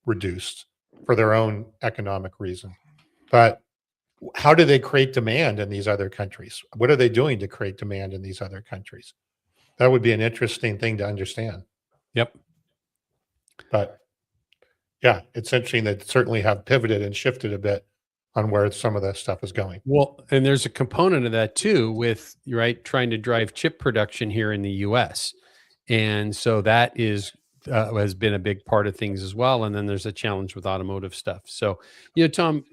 reduced for their own economic reason. But how do they create demand in these other countries? What are they doing to create demand in these other countries? That would be an interesting thing to understand. Yep. But yeah, it's interesting that certainly have pivoted and shifted a bit on where some of that stuff is going. Well, and there's a component of that too with, right, trying to drive chip production here in the US. And so that has been a big part of things as well. And then there's a challenge with automotive stuff. So, Tom,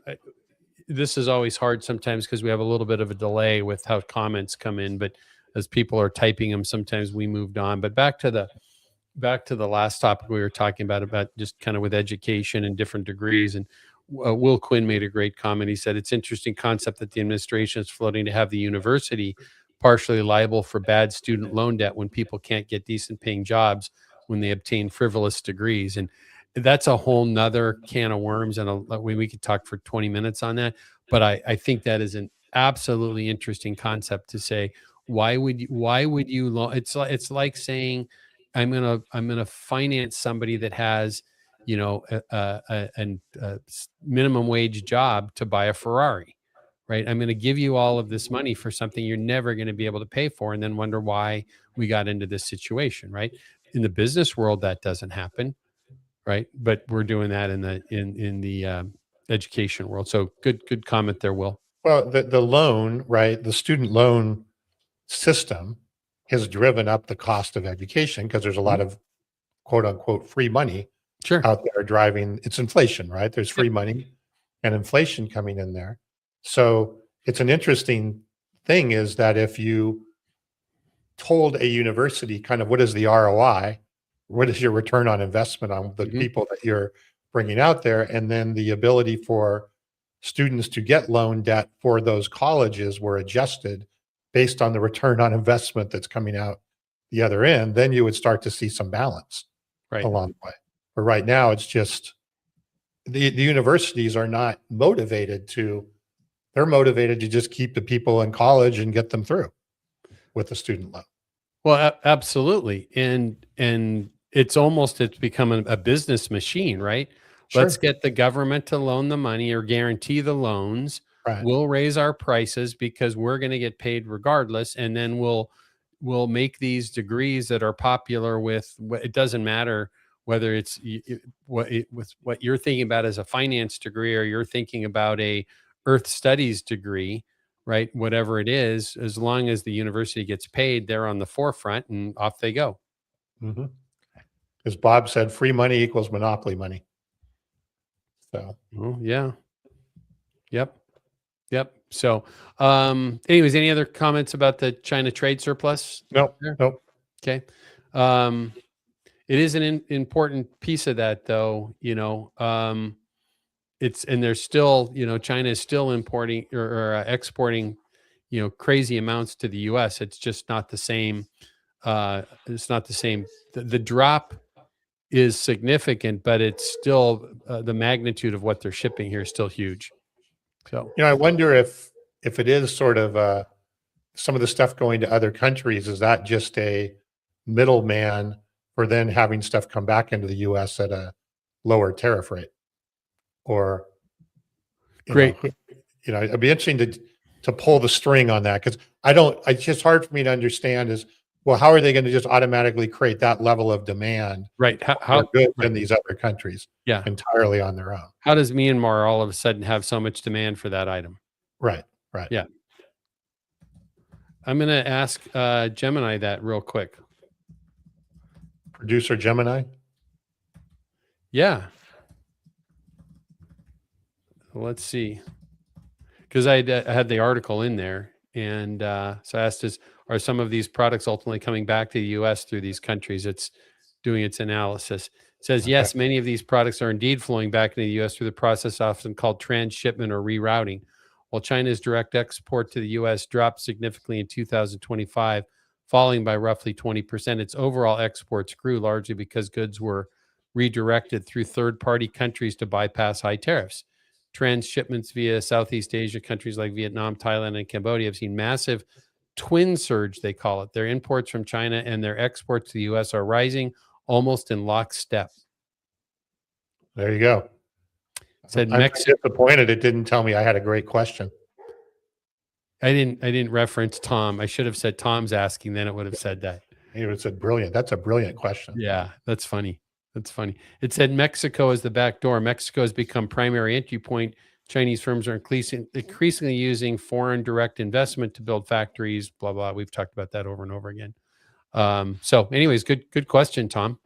this is always hard sometimes because we have a little bit of a delay with how comments come in, but as people are typing them, sometimes we moved on. But back to the last topic we were talking about just kind of with education and different degrees. And Will Quinn made a great comment. He said, it's interesting concept that the administration is floating to have the university partially liable for bad student loan debt when people can't get decent paying jobs when they obtain frivolous degrees. And that's a whole nother can of worms. And we could talk for 20 minutes on that. But I think that is an absolutely interesting concept to say, why would you it's like saying, I'm gonna finance somebody that has a minimum wage job to buy a Ferrari, right? I'm going to give you all of this money for something you're never going to be able to pay for, and then wonder why we got into this situation, right? In the business world, that doesn't happen, right? But we're doing that in the education world. So good comment there, Will. Well, the loan, right? The student loan system has driven up the cost of education because there's a lot of quote unquote free money out there driving. It's inflation, right? There's free money and inflation coming in there. So it's an interesting thing is that if you told a university kind of what is the ROI, what is your return on investment on the people that you're bringing out there, and then the ability for students to get loan debt for those colleges were adjusted based on the return on investment that's coming out the other end, then you would start to see some balance along the way. But right now, it's just the universities are not motivated they're motivated to just keep the people in college and get them through with the student loan. Well, absolutely. And it's become a business machine, right? Sure. Let's get the government to loan the money or guarantee the loans. Right. We'll raise our prices because we're going to get paid regardless, and then we'll make these degrees that are popular with. It doesn't matter whether it's with what you're thinking about as a finance degree or you're thinking about a earth studies degree, right? Whatever it is, as long as the university gets paid, they're on the forefront and off they go. Mm-hmm. As Bob said, free money equals monopoly money. So, well, yeah. Yep. So, anyways, any other comments about the China trade surplus? nope. Okay. It is an important piece of that, though. There's still, China is still importing or exporting, crazy amounts to the U.S. It's just not the same. It's not the same. The drop is significant, but it's still the magnitude of what they're shipping here is still huge. So, I wonder if it is sort of some of the stuff going to other countries, is that just a middleman for then having stuff come back into the U.S. at a lower tariff rate? Or, great. It'd be interesting to pull the string on that, because it's just hard for me to understand is, well, how are they going to just automatically create that level of demand Right. for goods in these other countries entirely on their own? How does Myanmar all of a sudden have so much demand for that item? Right. Yeah. I'm going to ask Gemini that real quick. Producer Gemini? Yeah. Let's see. Because I had the article in there, and so I asked, are some of these products ultimately coming back to the U.S. through these countries? It's doing its analysis. It says, yes, many of these products are indeed flowing back into the U.S. through the process often called transshipment or rerouting. While China's direct export to the U.S. dropped significantly in 2025, falling by roughly 20%, its overall exports grew largely because goods were redirected through third-party countries to bypass high tariffs. Transshipments via Southeast Asia countries like Vietnam, Thailand, and Cambodia have seen massive twin surge, they call it. Their imports from China and their exports to the U.S. are rising almost in lockstep. There you go. Said I'm Mexico. disappointed it didn't tell me I had a great question. I didn't reference Tom. I should have said Tom's asking, then it would have said that. It would have said brilliant. That's a brilliant question. Yeah, that's funny. It said Mexico is the back door. Mexico has become primary entry point. Chinese firms are increasingly using foreign direct investment to build factories, blah, blah. We've talked about that over and over again. So anyways, good question, Tom.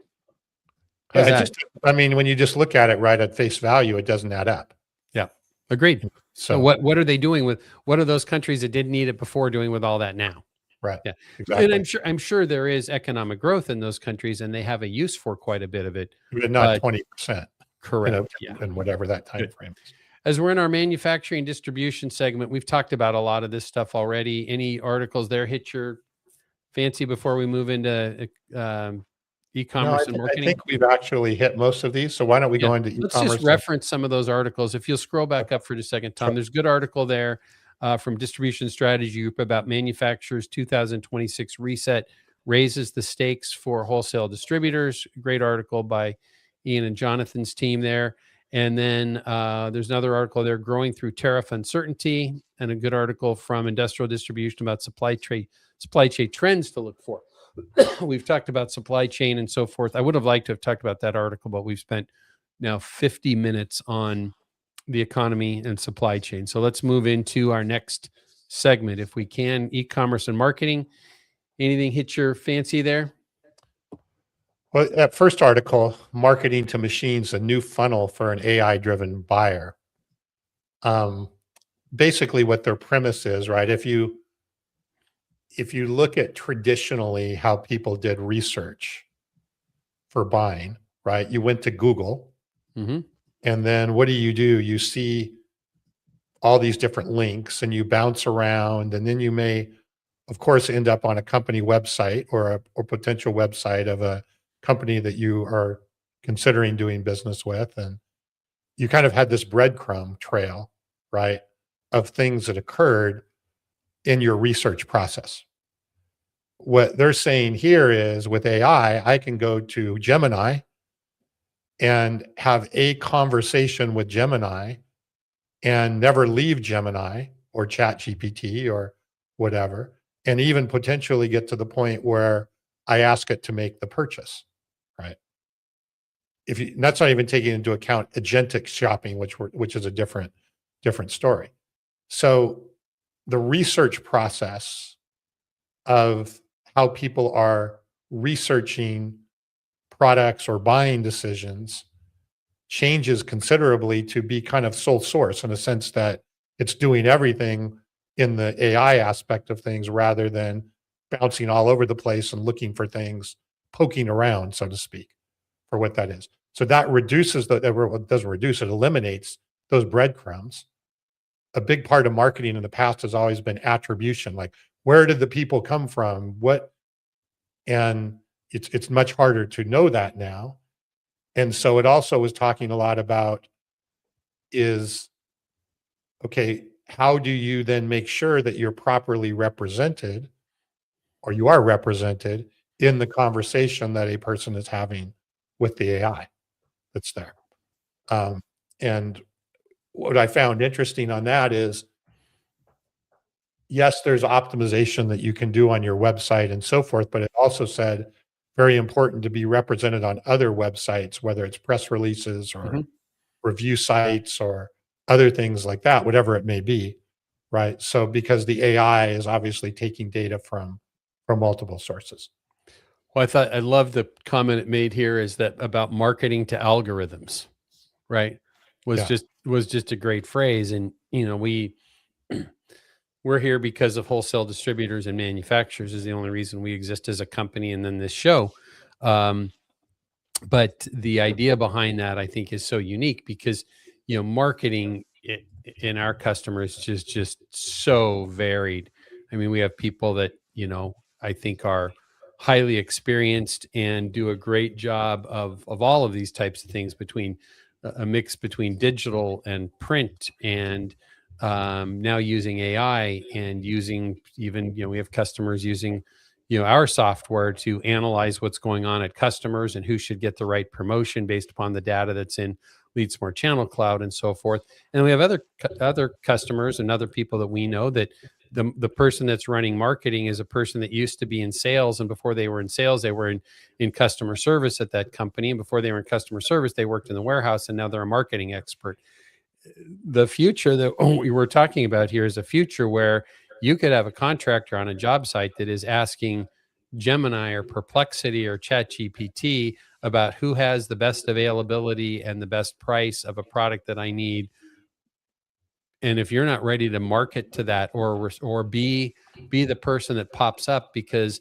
When you just look at it right at face value, it doesn't add up. Yeah, agreed. So what are they doing what are those countries that didn't need it before doing with all that now? Right. Yeah. Exactly. And I'm sure there is economic growth in those countries, and they have a use for quite a bit of it. But not 20%. Correct. And whatever that time frame is. As we're in our manufacturing distribution segment, we've talked about a lot of this stuff already. Any articles there hit your fancy before we move into e-commerce and marketing? I think we've actually hit most of these. So why don't we go into e-commerce? e-commerce? Let's just reference some of those articles. If you'll scroll back up for just a second, Tom, there's a good article there from Distribution Strategy Group about manufacturers' 2026 reset raises the stakes for wholesale distributors. Great article by Ian and Jonathan's team there. And then there's another article there, Growing Through Tariff Uncertainty, and a good article from Industrial Distribution about supply chain trends to look for. We've talked about supply chain and so forth. I would have liked to have talked about that article, but we've spent now 50 minutes on the economy and supply chain. So let's move into our next segment. If we can, e-commerce and marketing. Anything hit your fancy there? Well, that first article, Marketing to Machines, a new funnel for an AI-driven buyer. Basically what their premise is, right? If you look at traditionally how people did research for buying, right? You went to Google, and then what do? You see all these different links and you bounce around, and then you may, of course, end up on a company website or potential website of a company that you are considering doing business with. And you kind of had this breadcrumb trail, right, of things that occurred in your research process. what they're saying here is with AI, I can go to Gemini and have a conversation with Gemini and never leave Gemini or Chat GPT or whatever, and even potentially get to the point where I ask it to make the purchase, right? If you, that's not even taking into account agentic shopping, which is a different story. So the research process of how people are researching products or buying decisions changes considerably to be kind of sole source in a sense that it's doing everything in the AI aspect of things rather than bouncing all over the place and looking for things, poking around, so to speak, for what that is. So that reduces it doesn't reduce, it eliminates those breadcrumbs. A big part of marketing in the past has always been attribution, like where did the people come from? And it's much harder to know that now. And so it also was talking a lot about is, okay, how do you then make sure that you're properly represented or you are represented in the conversation that a person is having with the AI that's there? And what I found interesting on that is, yes, there's optimization that you can do on your website and so forth, but it also said very important to be represented on other websites, whether it's press releases or review sites or other things like that, whatever it may be, right? So because the AI is obviously taking data from multiple sources. Well, I love the comment it made here is that about marketing to algorithms, right? Yeah. Was just a great phrase. And we're here because of wholesale distributors and manufacturers is the only reason we exist as a company and then this show. But the idea behind that, I think, is so unique because, marketing in our customers is just so varied. I mean, we have people that, I think are highly experienced and do a great job of all of these types of things between a mix between digital and print and now using AI and using even, we have customers using, our software to analyze what's going on at customers and who should get the right promotion based upon the data that's in LeadSmart Channel Cloud and so forth. And we have other customers and other people that we know that the person that's running marketing is a person that used to be in sales, and before they were in sales, they were in customer service at that company, and before they were in customer service, they worked in the warehouse, and now they're a marketing expert. The future that we were talking about here is a future where you could have a contractor on a job site that is asking Gemini or Perplexity or ChatGPT about who has the best availability and the best price of a product that I need. And if you're not ready to market to that or be the person that pops up because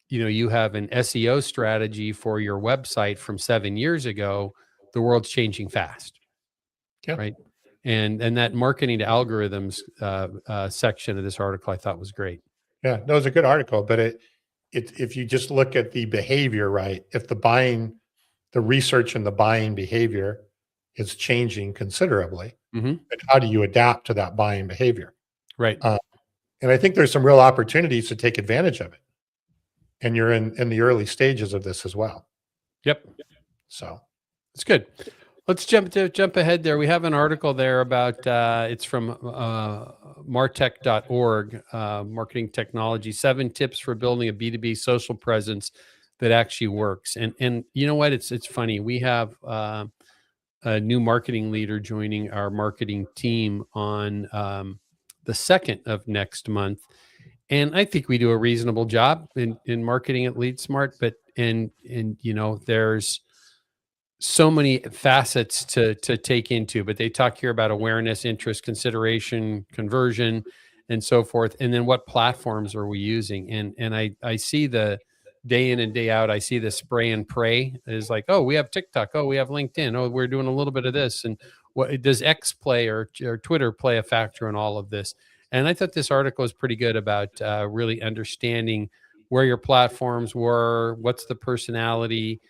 you have an SEO strategy for your website from 7 years ago, the world's changing fast. Yeah. Right. And that marketing to algorithms section of this article I thought was great. Yeah, no, it's a good article, but if you just look at the behavior, right? If the research and the buying behavior is changing considerably, and how do you adapt to that buying behavior? Right. And I think there's some real opportunities to take advantage of it. And you're in the early stages of this as well. Yep. So it's good. Let's jump ahead there. We have an article there about it's from martech.org, marketing technology, 7 tips for building a B2B social presence that actually works. And you know what? It's funny. We have a new marketing leader joining our marketing team on the 2nd of next month. And I think we do a reasonable job in marketing at LeadSmart, but there's so many facets to take into, but they talk here about awareness, interest, consideration, conversion, and so forth. And then what platforms are we using? And I see the day in and day out, I see the spray and pray is like, oh, we have TikTok. Oh, we have LinkedIn. Oh, we're doing a little bit of this. And what does X play or Twitter play a factor in all of this? And I thought this article is pretty good about really understanding where your platforms were, what's the personality,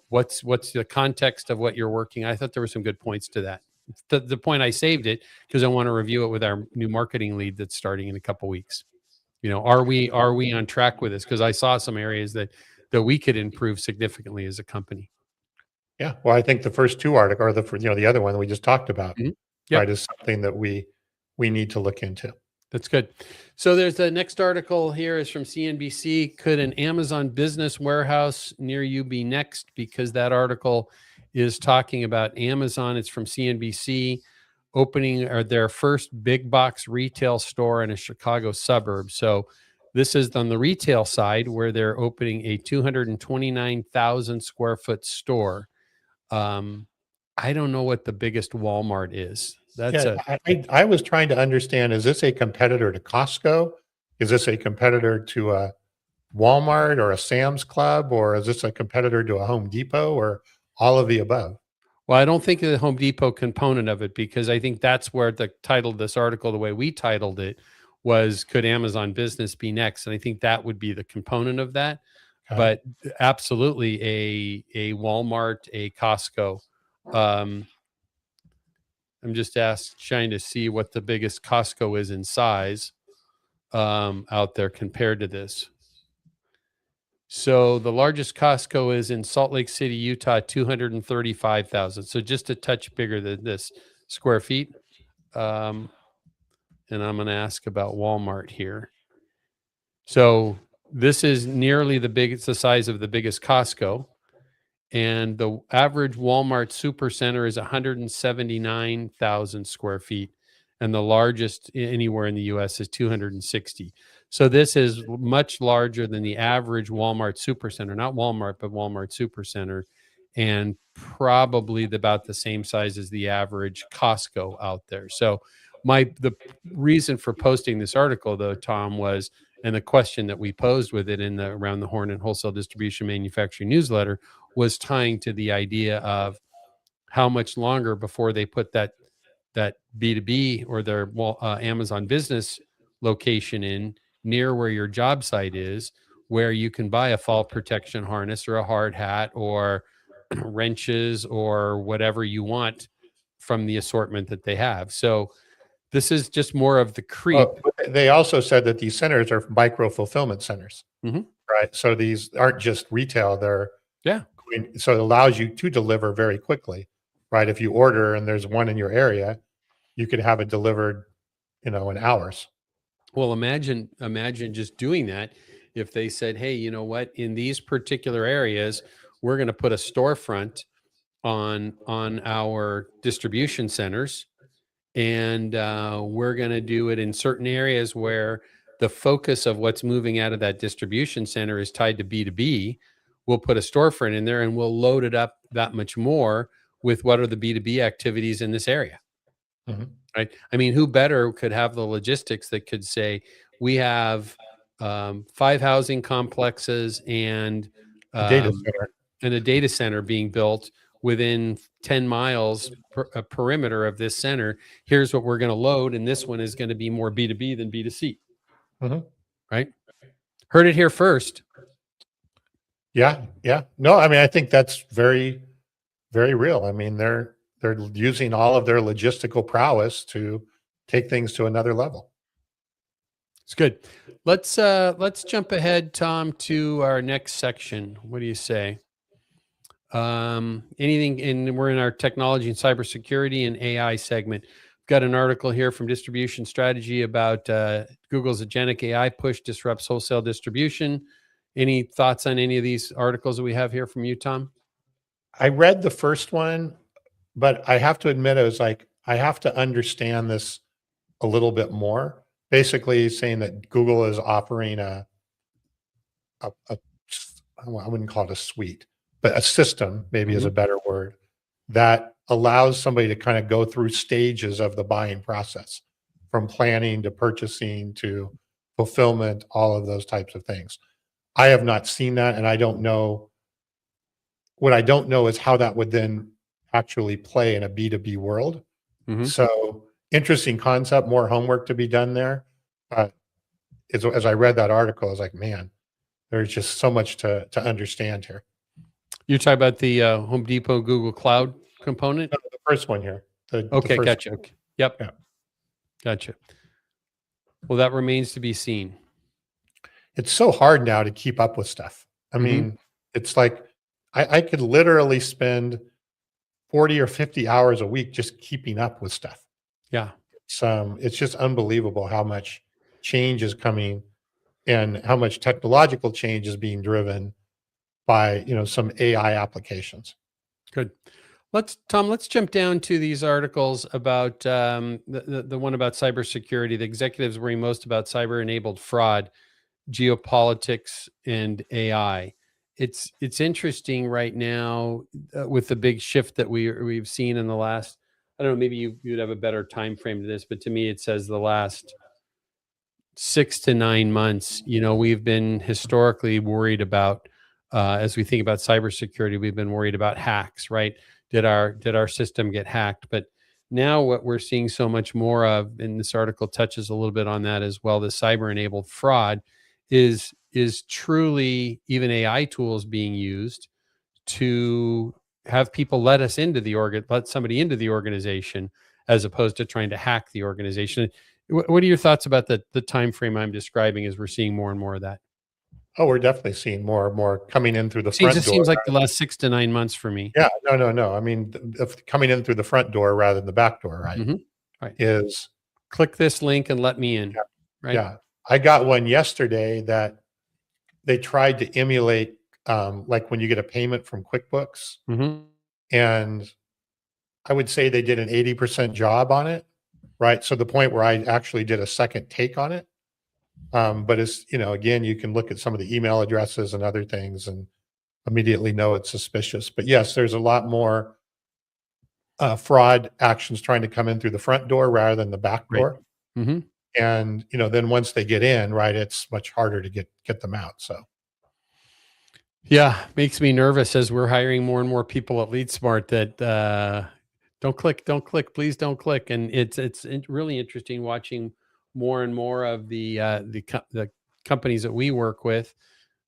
what's the context of what you're working. I thought there were some good points to that. The point I saved it because I want to review it with our new marketing lead that's starting in a couple weeks. Are we on track with this? Because I saw some areas that we could improve significantly as a company. Yeah. Well, I think the first two articles, or the other one that we just talked about, Mhm. right, Yep. is something that we need to look into. That's good. So there's the next article here is from CNBC. Could an Amazon business warehouse near you be next? Because that article is talking about Amazon. It's from CNBC opening their first big box retail store in a Chicago suburb. So this is on the retail side where they're opening a 229,000 square foot store. I don't know what the biggest Walmart is. That's Yeah, I was trying to understand, is this a competitor to Costco? Is this a competitor to a Walmart or a Sam's Club, or is this a competitor to a Home Depot, or all of the above? Well, I don't think the Home Depot component of it, because I think that's where the title of this article, the way we titled it, was could Amazon business be next? And I think that would be the component of that. Okay. But absolutely a Walmart, a Costco. I'm just trying to see what the biggest Costco is in size out there compared to this. So the largest Costco is in Salt Lake City, Utah, 235,000. So just a touch bigger than this square feet. And I'm going to ask about Walmart here. So this is nearly the size of the biggest Costco. And the average Walmart supercenter is 179,000 square feet. And the largest anywhere in the US is 260. So this is much larger than the average Walmart supercenter, not Walmart, but Walmart supercenter, and probably about the same size as the average Costco out there. So the reason for posting this article, though, Tom, was, and the question that we posed with it in the Around the Horn and Wholesale Distribution Manufacturing newsletter, was tying to the idea of how much longer before they put that B2B or their Amazon business location in near where your job site is, where you can buy a fall protection harness or a hard hat or wrenches or whatever you want from the assortment that they have. So this is just more of the creep. But they also said that these centers are micro fulfillment centers, Mhm. right? So these aren't just retail; they're Yeah. so it allows you to deliver very quickly, right? If you order and there's one in your area, you could have it delivered, in hours. Well, imagine just doing that if they said, "Hey, you know what? In these particular areas, we're going to put a storefront on our distribution centers, and we're going to do it in certain areas where the focus of what's moving out of that distribution center is tied to B2B. We'll put a storefront in there, and we'll load it up that much more with what are the B2B activities in this area." Mhm. Right. I mean, who better could have the logistics that could say, we have 5 housing complexes and A data um, center. a data center being built within 10 miles a perimeter of this center. Here's what we're going to load. And this one is going to be more B2B than B2C. Mhm. Right. Heard it here first. Yeah, yeah. No, I mean, I think that's very, very real. I mean, they're using all of their logistical prowess to take things to another level. It's good. Let's jump ahead, Tom, to our next section. What do you say? Anything, and we're in our technology and cybersecurity and AI segment. We've got an article here from Distribution Strategy about Google's agentic AI push disrupts wholesale distribution. Any thoughts on any of these articles that we have here from you, Tom? I read the first one, but I have to admit, I was like, I have to understand this a little bit more. Basically, saying that Google is offering a I wouldn't call it a suite, but a system maybe is a better word, that allows somebody to kind of go through stages of the buying process, from planning to purchasing to fulfillment, all of those types of things. I have not seen that, and I don't know. What I don't know is how that would then actually play in a B2B world. Mm-hmm. So interesting concept, more homework to be done there. But as I read that article, I was like, man, there's just so much to understand here. You're talking about the Home Depot Google Cloud component? No, the first one here. The Okay, first gotcha. one. Okay. Yep, Yeah. gotcha. Well, that remains to be seen. it's so hard now to keep up with stuff. I mean, it's like I could literally spend 40 or 50 hours a week just keeping up with stuff. Yeah. It's just unbelievable how much change is coming and how much technological change is being driven by, some AI applications. Good. Let's jump down to these articles about the one about cybersecurity. The executives worry most about cyber-enabled fraud, geopolitics, and AI. It's interesting right now with the big shift that we've seen in the last. I don't know. Maybe you'd have a better time frame to this, but to me, it says the last 6 to 9 months. We've been historically worried about as we think about cybersecurity, we've been worried about hacks, right? Did our system get hacked? But now what we're seeing so much more of, and this article touches a little bit on that as well, the cyber-enabled fraud is truly even AI tools being used to have people let somebody into the organization as opposed to trying to hack the organization. What are your thoughts about the time frame I'm describing as we're seeing more and more of that? Oh, we're definitely seeing more and more coming in through the front door. Seems like the last 6 to 9 months for me. Yeah, no. I mean, coming in through the front door rather than the back door, right? Right. Is click this link and let me in. Yeah, right. Yeah. I got one yesterday that they tried to emulate, like when you get a payment from QuickBooks, and I would say they did an 80% job on it, right? So the point where I actually did a second take on it. But it's, again, you can look at some of the email addresses and other things and immediately know it's suspicious. But yes, there's a lot more fraud actions trying to come in through the front door rather than the back door. Right. And, then once they get in, right, it's much harder to get them out. So. Yeah, makes me nervous as we're hiring more and more people at LeadSmart that don't click, please don't click. And it's really interesting watching more and more of the companies that we work with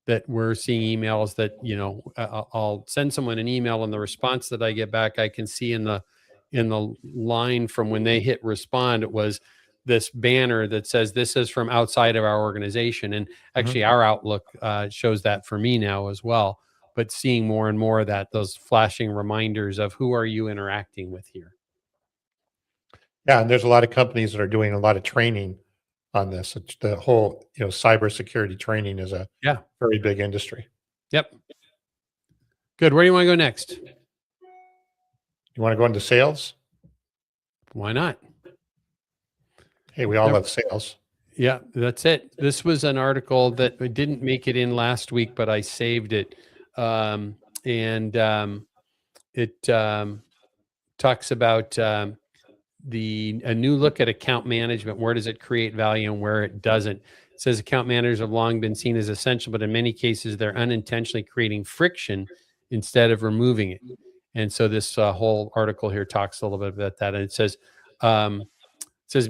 that we're seeing emails that I'll send someone an email and the response that I get back I can see in the line from when they hit respond. It was this banner that says this is from outside of our organization, and actually our Outlook shows that for me now as well. But seeing more and more of that, those flashing reminders of who are you interacting with here. Yeah, and there's a lot of companies that are doing a lot of training on this. The whole, cybersecurity training is a very big industry. Yep. Good. Where do you want to go next? You want to go into sales? Why not? Hey, we all love sales. Yeah, that's it. This was an article that didn't make it in last week, but I saved it. It talks about a new look at account management. Where does it create value and where it doesn't? It says account managers have long been seen as essential, but in many cases, they're unintentionally creating friction instead of removing it. And so this whole article here talks a little bit about that. And it says,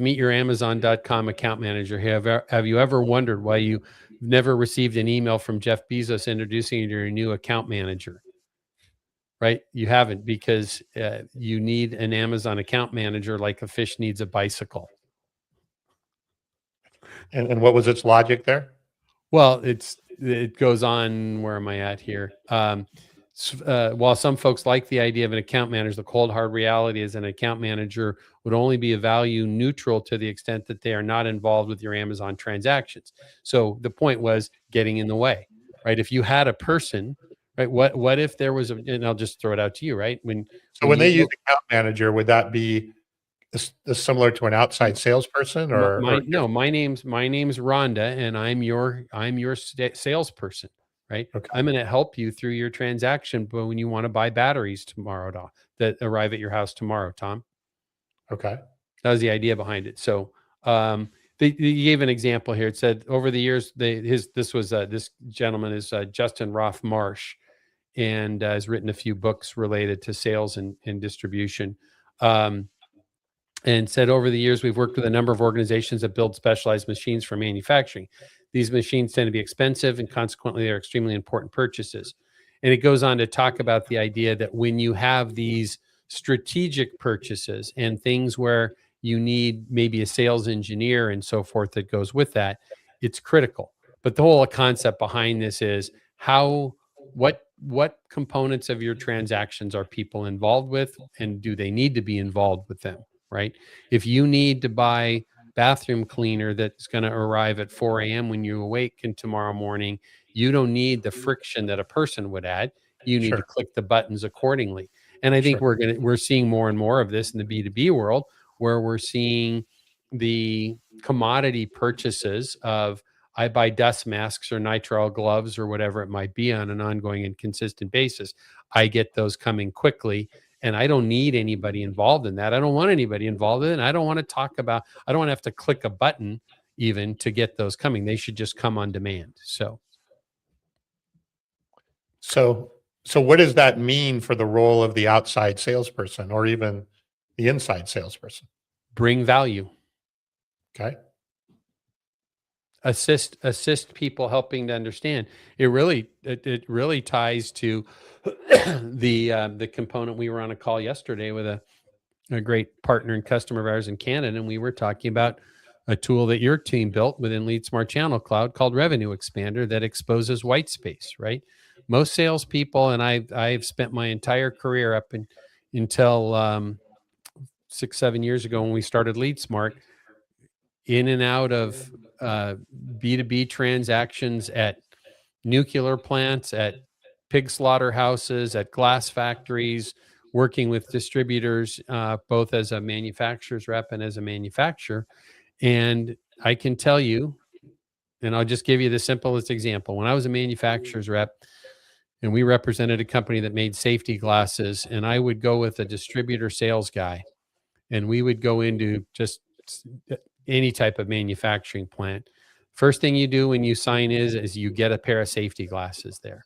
meet your Amazon.com account manager. Have you ever wondered why you never received an email from Jeff Bezos introducing you to your new account manager? Right? You haven't, because you need an Amazon account manager like a fish needs a bicycle. And what was its logic there? Well, it goes on. Where am I at here? While some folks like the idea of an account manager, the cold hard reality is an account manager would only be a value neutral to the extent that they are not involved with your Amazon transactions. So the point was getting in the way, right? If you had a person, right? What if there was and I'll just throw it out to you, right? When they use account manager, would that be similar to an outside salesperson no, my name's Rhonda and I'm your salesperson. Right. Okay. I'm going to help you through your transaction, but when you want to buy batteries tomorrow that arrive at your house tomorrow, Tom. Okay. That was the idea behind it. So they gave an example here. It said over the years, this gentleman is Justin Roth Marsh, and has written a few books related to sales and distribution. And said over the years, we've worked with a number of organizations that build specialized machines for manufacturing. These machines tend to be expensive, and consequently, they're extremely important purchases. And it goes on to talk about the idea that when you have these strategic purchases and things where you need maybe a sales engineer and so forth that goes with that, it's critical. But the whole concept behind this is what components of your transactions are people involved with, and do they need to be involved with them, right? If you need to buy bathroom cleaner that's going to arrive at 4 a.m. when you awaken tomorrow morning, you don't need the friction that a person would add. You need to Sure. click the buttons accordingly. And I think Sure. we're seeing more and more of this in the B2B world, where we're seeing the commodity purchases of, I buy dust masks or nitrile gloves or whatever it might be on an ongoing and consistent basis. I get those coming quickly, and I don't need anybody involved in that. I don't want anybody involved in it. I don't want to I don't want to have to click a button even to get those coming. They should just come on demand. So what does that mean for the role of the outside salesperson or even the inside salesperson? Bring value. Okay. Assist people helping to understand. It really ties to the component. We were on a call yesterday with a great partner and customer of ours in Canada, and we were talking about a tool that your team built within Lead Smart Channel Cloud called Revenue Expander that exposes white space, right? Most salespeople, and I've spent my entire career up until 6-7 years ago when we started Lead Smart, in and out of B2B transactions at nuclear plants, at pig slaughterhouses, at glass factories, working with distributors, both as a manufacturer's rep and as a manufacturer. And I can tell you, and I'll just give you the simplest example. When I was a manufacturer's rep and we represented a company that made safety glasses, and I would go with a distributor sales guy, and we would go into just any type of manufacturing plant. First thing you do when you sign is you get a pair of safety glasses there.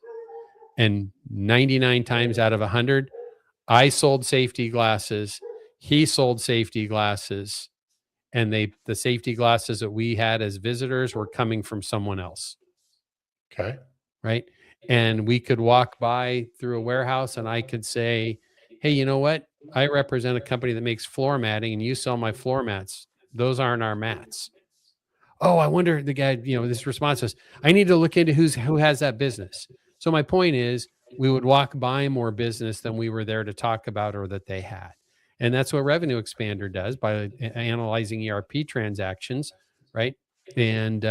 And 99 times out of 100, I sold safety glasses, he sold safety glasses, and the safety glasses that we had as visitors were coming from someone else. Okay. Right? And we could walk by through a warehouse and I could say, hey, you know what? I represent a company that makes floor matting and you sell my floor mats. Those aren't our mats. Oh, I wonder, the guy, this response was, I need to look into who has that business. So my point is, we would walk by more business than we were there to talk about or that they had. And that's what Revenue Expander does by analyzing ERP transactions, right? And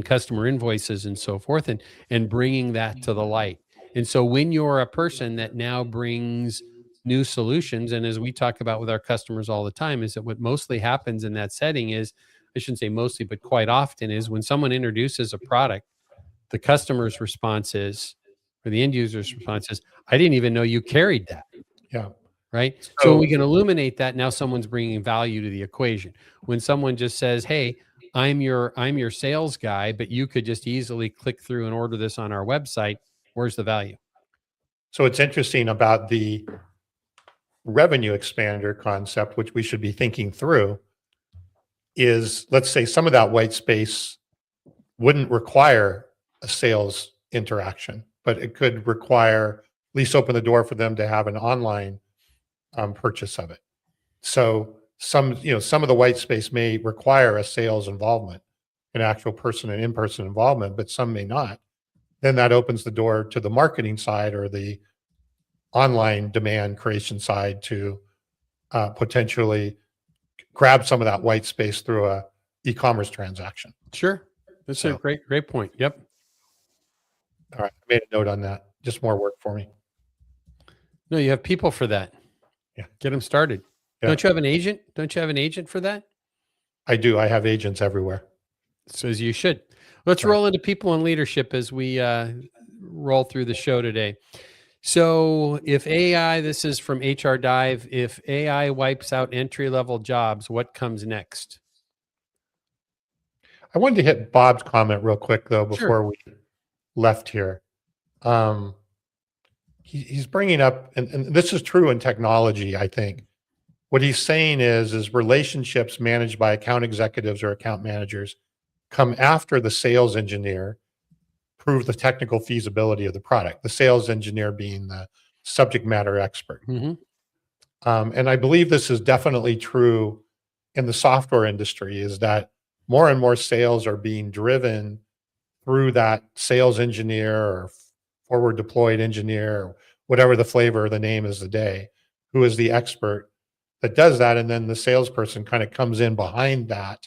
customer invoices and so forth, and bringing that to the light. And so when you're a person that now brings new solutions, and as we talk about with our customers all the time, is that what mostly happens in that setting is, I shouldn't say mostly, but quite often, is when someone introduces a product, the customer's response is, or the end user's response is, I didn't even know you carried that. Yeah. Right. So when we can illuminate that, now someone's bringing value to the equation. When someone just says, hey, I'm your sales guy, but you could just easily click through and order this on our website, where's the value? So it's interesting about the revenue expander concept, which we should be thinking through, is, let's say some of that white space wouldn't require a sales interaction, but it could require, at least open the door for them to have an online purchase of it. So some of the white space may require a sales involvement, an actual person and in-person involvement, but some may not. Then that opens the door to the marketing side or the online demand creation side to potentially grab some of that white space through a e-commerce transaction. Sure. That's a great point. Yep. All right. I made a note on that. Just more work for me. No, you have people for that. Yeah. Get them started. Yeah. Don't you have an agent? Don't you have an agent for that? I do. I have agents everywhere. So as you should. Let's roll into people and leadership as we roll through the show today. So if AI, this is from HR Dive, if AI wipes out entry-level jobs, what comes next? I wanted to hit Bob's comment real quick, though, before we left here. He's bringing up, and this is true in technology, I think. What he's saying is relationships managed by account executives or account managers come after the sales engineer prove the technical feasibility of the product, the sales engineer being the subject matter expert. Mm-hmm. And I believe this is definitely true in the software industry, is that more and more sales are being driven through that sales engineer or forward deployed engineer, or whatever the flavor or the name is the day, who is the expert that does that. And then the salesperson kind of comes in behind that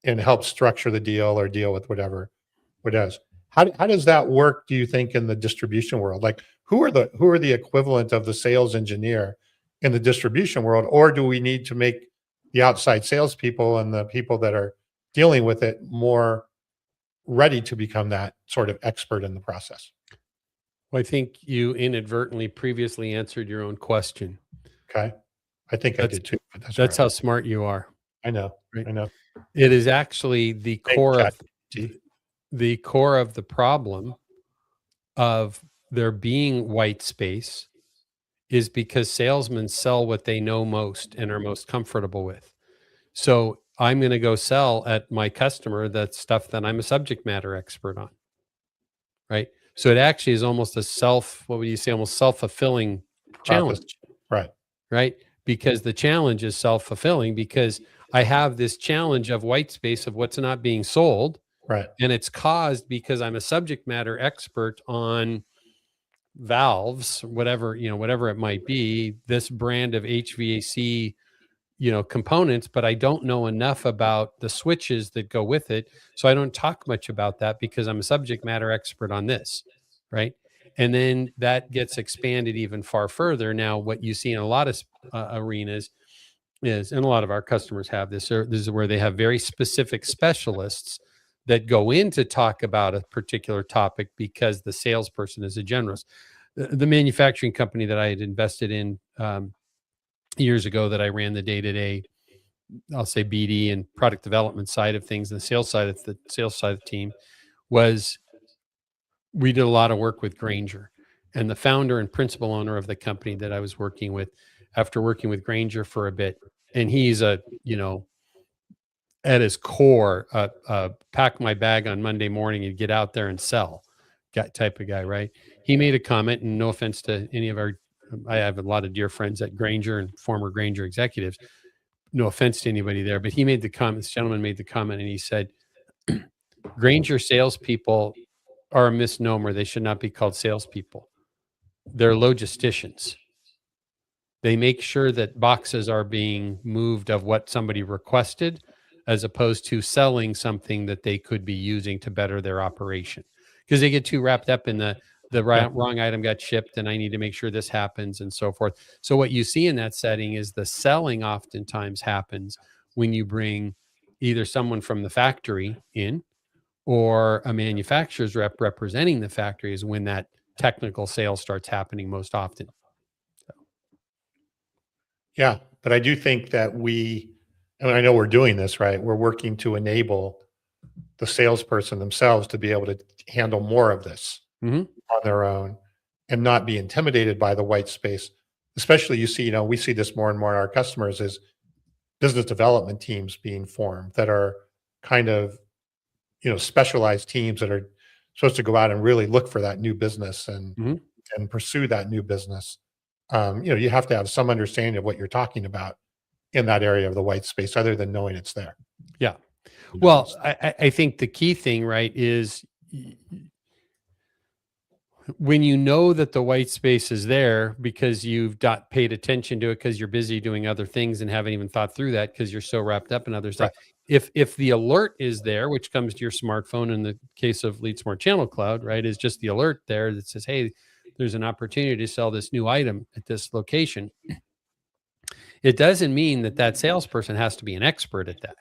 and helps structure the deal or deal with whatever it does. How does that work, do you think, in the distribution world? Like who are the equivalent of the sales engineer in the distribution world? Or do we need to make the outside salespeople and the people that are dealing with it more ready to become that sort of expert in the process? Well, I think you inadvertently previously answered your own question. Okay. I think I That's did too, but that's that's all how right. smart you are. I know. Right. I know. It is actually the Thank core of ChatGPT. the core of the problem of there being white space is because salesmen sell what they know most and are most comfortable with. So I'm going to go sell at my customer that stuff that I'm a subject matter expert on. Right. So it actually is almost what would you say, almost self-fulfilling Prophecy. challenge. Right. Right. Because the challenge is self-fulfilling because I have this challenge of white space of what's not being sold. Right. And it's caused because I'm a subject matter expert on valves, whatever it might be, this brand of HVAC, components, but I don't know enough about the switches that go with it. So I don't talk much about that because I'm a subject matter expert on this. Right. And then that gets expanded even far further. Now, what you see in a lot of arenas is, and a lot of our customers have this, or this is where they have very specific specialists that go in to talk about a particular topic because the salesperson is a generalist. The manufacturing company that I had invested in years ago that I ran the day-to-day, I'll say BD and product development side of things, and the sales side of the team was, we did a lot of work with Grainger, and the founder and principal owner of the company that I was working with, after working with Grainger for a bit, and he's at his core, pack my bag on Monday morning and get out there and sell type of guy, right? He made a comment, and no offense to any of I have a lot of dear friends at Grainger and former Grainger executives. No offense to anybody there, but he made the comment, this gentleman made the comment, and he said, Grainger salespeople are a misnomer. They should not be called salespeople. They're logisticians. They make sure that boxes are being moved of what somebody requested, as opposed to selling something that they could be using to better their operation. Because they get too wrapped up in the wrong item got shipped and I need to make sure this happens and so forth. So what you see in that setting is the selling oftentimes happens when you bring either someone from the factory in or a manufacturer's rep representing the factory, is when that technical sale starts happening most often. Yeah. But I do think that and I know we're doing this, right? We're working to enable the salesperson themselves to be able to handle more of this on their own and not be intimidated by the white space. Especially, we see this more and more in our customers, is business development teams being formed that are kind of, specialized teams that are supposed to go out and really look for that new business and pursue that new business. You have to have some understanding of what you're talking about in that area of the white space, other than knowing it's there. Yeah. Well, I think the key thing, right, is when you know that the white space is there because you've not paid attention to it because you're busy doing other things and haven't even thought through that because you're so wrapped up in other stuff. Right. If the alert is there, which comes to your smartphone in the case of Lead Smart Channel Cloud, right, is just the alert there that says, hey, there's an opportunity to sell this new item at this location. It doesn't mean that salesperson has to be an expert at that.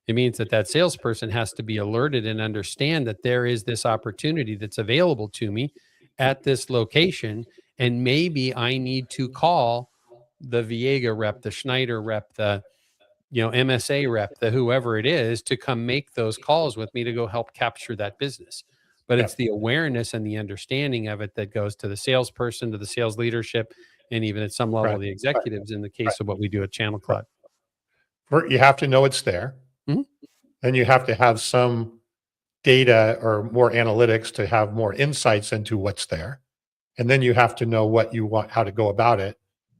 It means that salesperson has to be alerted and understand that there is this opportunity that's available to me at this location. And maybe I need to call the Viega rep, the Schneider rep, the MSA rep, the whoever it is, to come make those calls with me to go help capture that business. But it's the awareness and the understanding of it that goes to the salesperson, to the sales leadership, and even at some level, the executives in the case of what we do at Channel Cloud. You have to know it's there. Then you have to have some data or more analytics to have more insights into what's there. And then you have to know what you want, how to go about it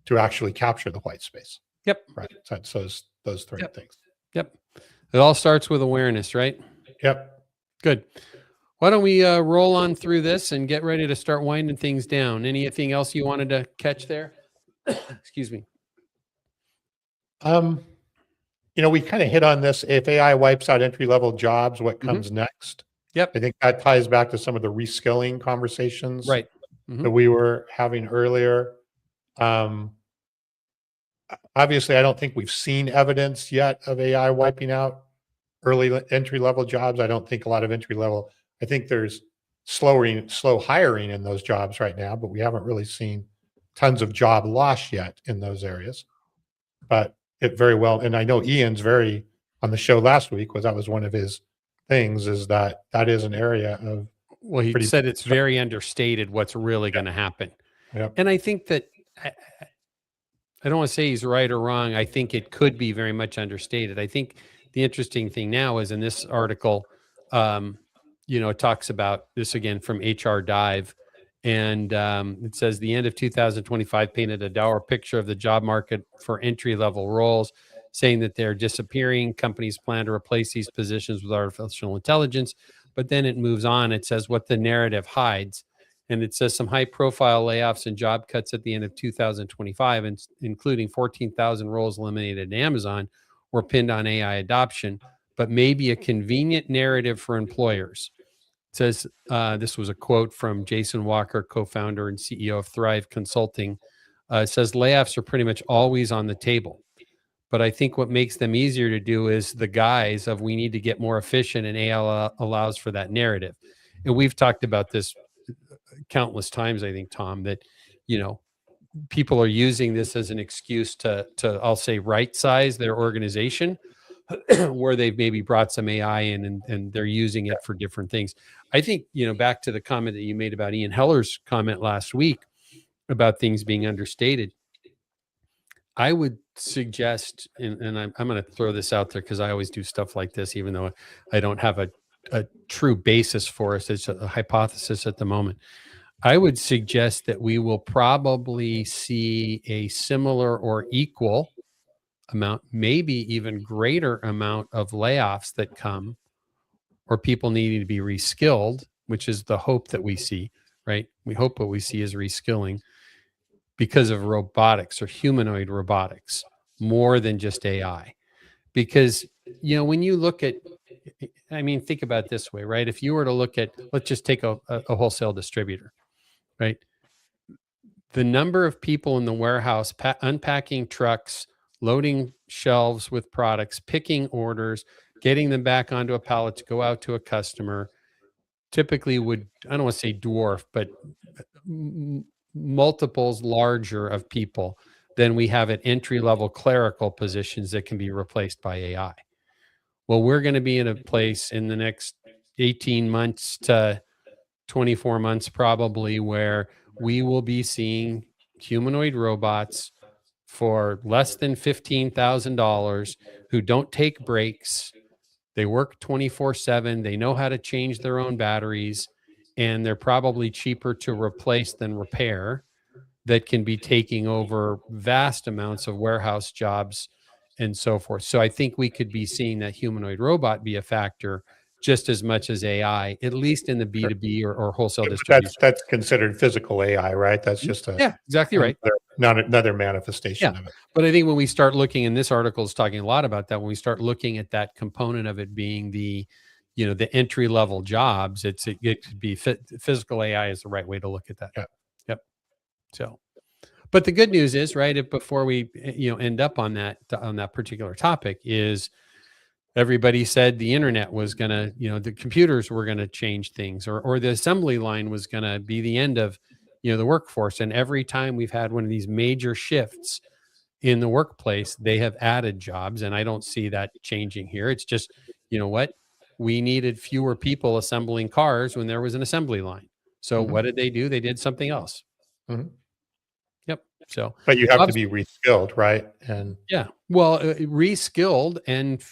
to actually capture the white space. Yep. Right. So those three things. Yep. It all starts with awareness, right? Yep. Good. Why don't we roll on through this and get ready to start winding things down? Anything else you wanted to catch there? Excuse me. We kind of hit on this. If AI wipes out entry-level jobs, what comes next? Yep. I think that ties back to some of the reskilling conversations Right. that we were having earlier. Obviously, I don't think we've seen evidence yet of AI wiping out early entry-level jobs. I don't think a lot of entry-level. I think there's slow hiring in those jobs right now, but we haven't really seen tons of job loss yet in those areas. But it very well, and I know Ian's very on the show last week that was one of his things, is that is an area of. Well, he said it's very understated what's really going to happen. Yep. And I think that I don't want to say he's right or wrong. I think it could be very much understated. I think the interesting thing now is in this article, it talks about this again from HR Dive. And it says the end of 2025 painted a dour picture of the job market for entry-level roles, saying that they're disappearing. Companies plan to replace these positions with artificial intelligence. But then it moves on. It says what the narrative hides. And it says some high-profile layoffs and job cuts at the end of 2025, including 14,000 roles eliminated at Amazon, were pinned on AI adoption, but maybe a convenient narrative for employers. It says, this was a quote from Jason Walker, co-founder and CEO of Thrive Consulting. It says, layoffs are pretty much always on the table. But I think what makes them easier to do is the guise of we need to get more efficient, and AI allows for that narrative. And we've talked about this countless times, I think, Tom, that, people are using this as an excuse to I'll say, right size their organization where they've maybe brought some AI in and they're using it for different things. I think, back to the comment that you made about Ian Heller's comment last week about things being understated. I would suggest, and I'm going to throw this out there because I always do stuff like this, even though I don't have a true basis for it. It's a hypothesis at the moment. I would suggest that we will probably see a similar or equal amount, maybe even greater amount of layoffs that come, or people needing to be reskilled, which is the hope that we see, right? We hope what we see is reskilling because of robotics or humanoid robotics, more than just AI. Because, when you look at, think about it this way, right? If you were to look at, let's just take a wholesale distributor, right? The number of people in the warehouse unpacking trucks, loading shelves with products, picking orders, getting them back onto a pallet to go out to a customer, typically would, I don't want to say dwarf, but multiples larger of people than we have at entry-level clerical positions that can be replaced by AI. Well, we're going to be in a place in the next 18 months to 24 months probably where we will be seeing humanoid robots for less than $15,000 who don't take breaks. They work 24/7. They know how to change their own batteries, and they're probably cheaper to replace than repair, that can be taking over vast amounts of warehouse jobs and so forth. So I think we could be seeing that humanoid robot be a factor just as much as AI, at least in the B2B or wholesale distribution. That's considered physical AI, right? That's just exactly right. Not another manifestation of it. But I think when we start looking, and this article is talking a lot about that, when we start looking at that component of it being the entry level jobs, it could be physical AI is the right way to look at that. Yep. So, but the good news is, right, if before we end up on that particular topic, is everybody said the internet was going to, the computers were going to change things, or the assembly line was going to be the end of, the workforce. And every time we've had one of these major shifts in the workplace, they have added jobs. And I don't see that changing here. It's just, we needed fewer people assembling cars when there was an assembly line. So what did they do? They did something else. Yep. So, but you have to be reskilled, right? And reskilled, and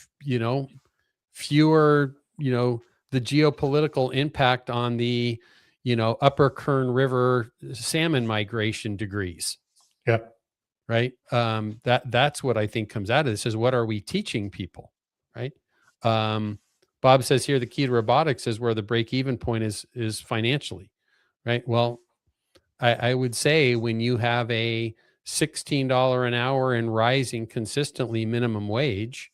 fewer, the geopolitical impact on the, upper Kern River salmon migration degrees. Yep. Right. That's what I think comes out of this, is what are we teaching people? Right. Bob says here the key to robotics is where the break-even point is financially, right? Well, I would say when you have a $16 an hour and rising consistently minimum wage,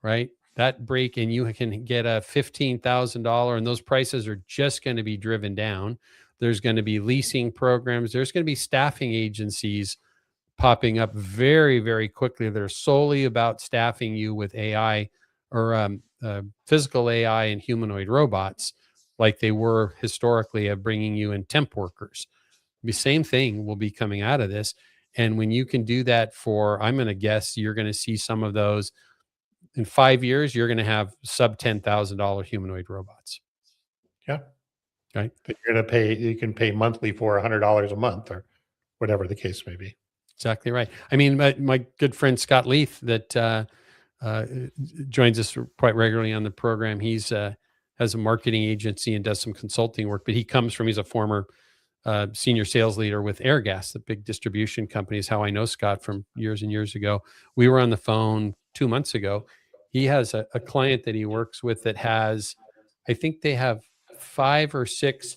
right? That break, and you can get a $15,000, and those prices are just going to be driven down. There's going to be leasing programs. There's going to be staffing agencies popping up very, very quickly. They're solely about staffing you with AI or physical AI and humanoid robots, like they were historically of bringing you in temp workers. The same thing will be coming out of this. And when you can do that for, I'm going to guess you're going to see some of those in 5 years, you're going to have sub $10,000 humanoid robots. Yeah. Right. That you're going to pay, you can pay monthly for $100 a month or whatever the case may be. Exactly right. I mean, my good friend Scott Leith that joins us quite regularly on the program. He's has a marketing agency and does some consulting work, but he's a former senior sales leader with Airgas, the big distribution company, is how I know Scott from years and years ago. We were on the phone 2 months ago. He has a client that he works with that has, I think they have 5 or 6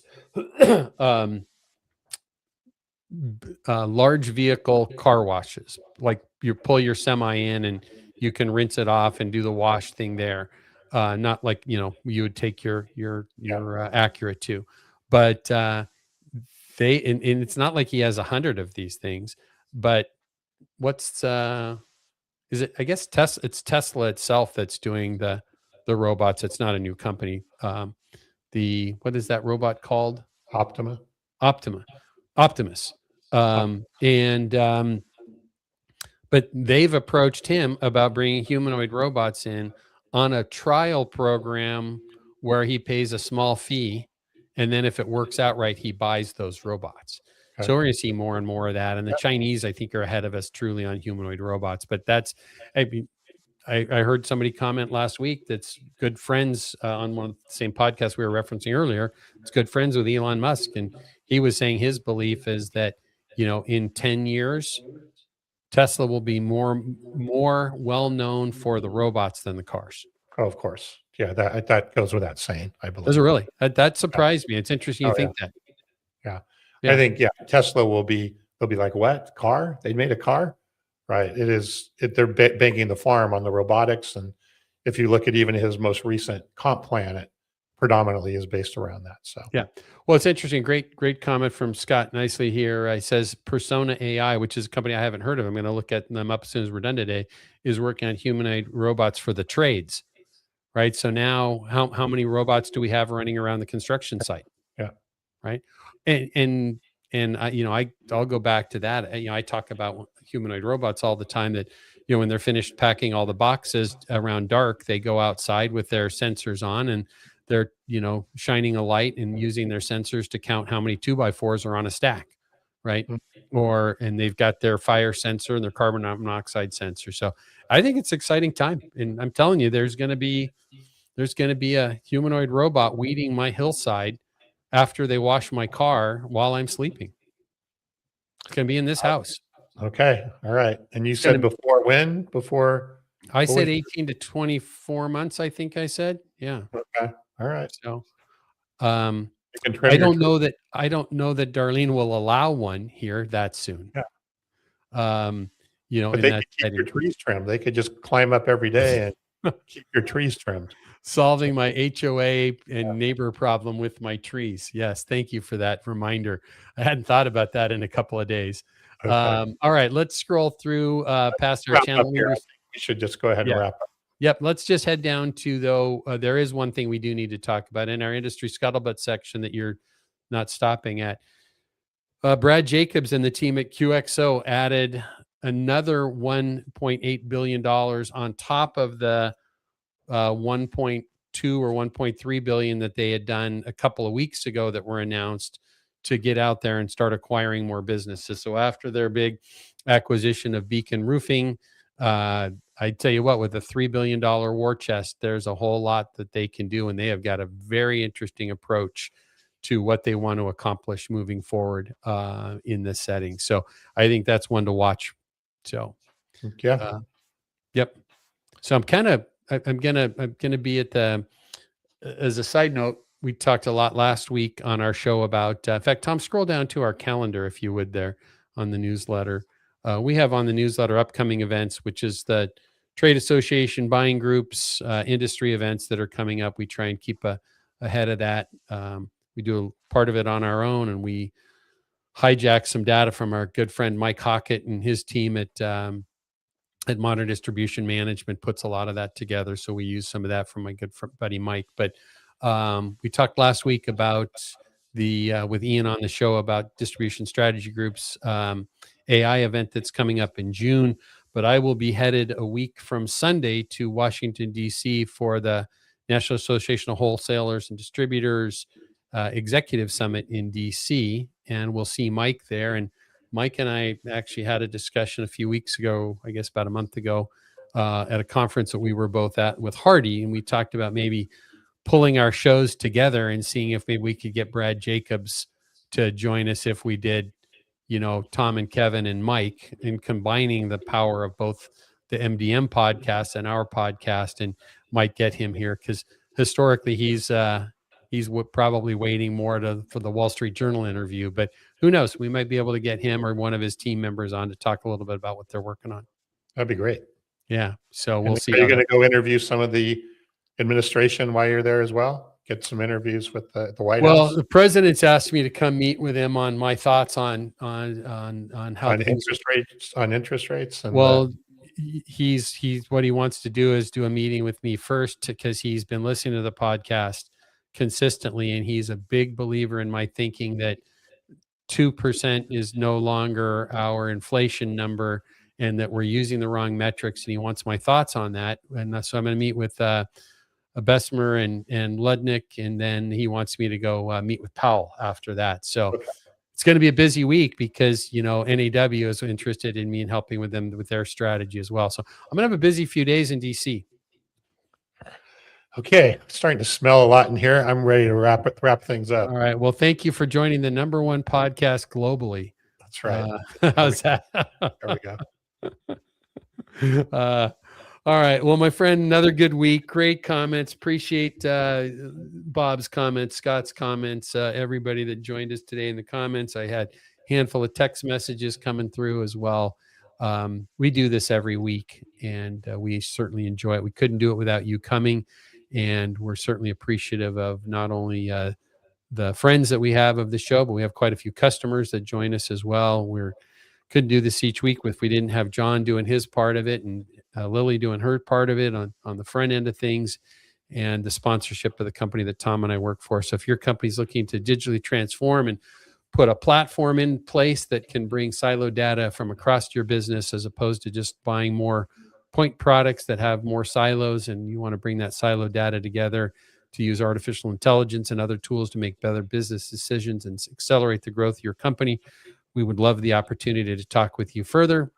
large vehicle car washes. Like you pull your semi in and you can rinse it off and do the wash thing there. Not like, you would take your Acura to, but and it's not like he has 100 of these things, but what's is it, I guess it's Tesla itself that's doing the robots. It's not a new company. What is that robot called? Optimus. But they've approached him about bringing humanoid robots in on a trial program where he pays a small fee, and then if it works out right, he buys those robots. Okay. So we're going to see more and more of that. And the Chinese, I think, are ahead of us truly on humanoid robots. But I heard somebody comment last week that's good friends on one of the same podcasts we were referencing earlier. It's good friends with Elon Musk. And he was saying his belief is that, in 10 years, Tesla will be more well known for the robots than the cars. Oh, of course. Yeah, that goes without saying, I believe. Does it really? That surprised me. It's interesting you think that. Yeah. I think, Tesla they'll be like, what? Car? They made a car? Right. They're banking the farm on the robotics. And if you look at even his most recent comp plan, it predominantly is based around that. So, yeah. Well, it's interesting. Great comment from Scott nicely here. He says Persona AI, which is a company I haven't heard of. I'm going to look at them up as soon as we're done today, is working on humanoid robots for the trades. Right. So now how many robots do we have running around the construction site? Yeah. Right. And I'll go back to that. I talk about humanoid robots all the time that, when they're finished packing all the boxes around dark, they go outside with their sensors on and they're, shining a light and using their sensors to count how many 2x4s are on a stack. Right. Mm-hmm. And they've got their fire sensor and their carbon monoxide sensor. So I think it's exciting time. And I'm telling you, there's going to be a humanoid robot weeding my hillside after they wash my car while I'm sleeping. It's going to be in this house. Okay. All right. And you said before when? I said 18 to 24 months, I think I said. Yeah. Okay. All right. So I don't know that Darlene will allow one here that soon. Yeah. But they could keep your trees trimmed. They could just climb up every day and keep your trees trimmed. Solving my HOA and neighbor problem with my trees. Yes. Thank you for that reminder. I hadn't thought about that in a couple of days. Okay. All right. Let's scroll through past our channel leaders. We should just go ahead and wrap up. Yep. Let's just head down to, there is one thing we do need to talk about in our industry scuttlebutt section that you're not stopping at. Brad Jacobs and the team at QXO added another $1.8 billion on top of the 1.2 or 1.3 billion that they had done a couple of weeks ago that were announced to get out there and start acquiring more businesses. So after their big acquisition of Beacon Roofing, I tell you what, with a $3 billion war chest, there's a whole lot that they can do. And they have got a very interesting approach to what they want to accomplish moving forward in this setting. So I think that's one to watch. So, yeah. Yep. So I'm kind of I'm gonna be at the. As a side note, we talked a lot last week on our show about. In fact, Tom, scroll down to our calendar if you would there on the newsletter. We have on the newsletter upcoming events, which is the trade association buying groups, industry events that are coming up. We try and keep ahead of that. We do a part of it on our own, and we hijack some data from our good friend Mike Hockett and his team at Modern Distribution Management puts a lot of that together. So we use some of that from my good buddy Mike. But we talked last week about the with Ian on the show about distribution strategy groups AI event that's coming up in June. But I will be headed a week from Sunday to Washington, D.C. for the National Association of Wholesalers and Distributors Executive Summit in D.C. And we'll see Mike there. And Mike and I actually had a discussion a few weeks ago, I guess about a month ago, at a conference that we were both at with Hardy. And we talked about maybe pulling our shows together and seeing if maybe we could get Brad Jacobs to join us if we did, Tom and Kevin and Mike, and combining the power of both the MDM podcast and our podcast, and might get him here because historically he's probably waiting more for the Wall Street Journal interview, but who knows? We might be able to get him or one of his team members on to talk a little bit about what they're working on. That'd be great. Yeah. So we'll see. Are you going to go interview some of the administration while you're there as well? Get some interviews with the White House? Well, the president's asked me to come meet with him on my thoughts on how interest rates. And well, he's what he wants to do is do a meeting with me first because he's been listening to the podcast consistently, and he's a big believer in my thinking that 2% is no longer our inflation number and that we're using the wrong metrics, and he wants my thoughts on that. And so I'm going to meet with Bessemer and Ludnick, and then he wants me to go meet with Powell after that. So it's going to be a busy week because, NAW is interested in me and helping with them with their strategy as well. So I'm going to have a busy few days in DC. Okay, starting to smell a lot in here. I'm ready to wrap things up. All right. Well, thank you for joining the #1 podcast globally. That's right. How's that? There we go. All right. Well, my friend, another good week. Great comments. Appreciate Bob's comments, Scott's comments, everybody that joined us today in the comments. I had a handful of text messages coming through as well. We do this every week, and we certainly enjoy it. We couldn't do it without you coming. And we're certainly appreciative of not only the friends that we have of the show, but we have quite a few customers that join us as well. We couldn't do this each week if we didn't have John doing his part of it and Lily doing her part of it on the front end of things, and the sponsorship of the company that Tom and I work for. So if your company's looking to digitally transform and put a platform in place that can bring siloed data from across your business as opposed to just buying more point products that have more silos, and you want to bring that siloed data together to use artificial intelligence and other tools to make better business decisions and accelerate the growth of your company, we would love the opportunity to talk with you further.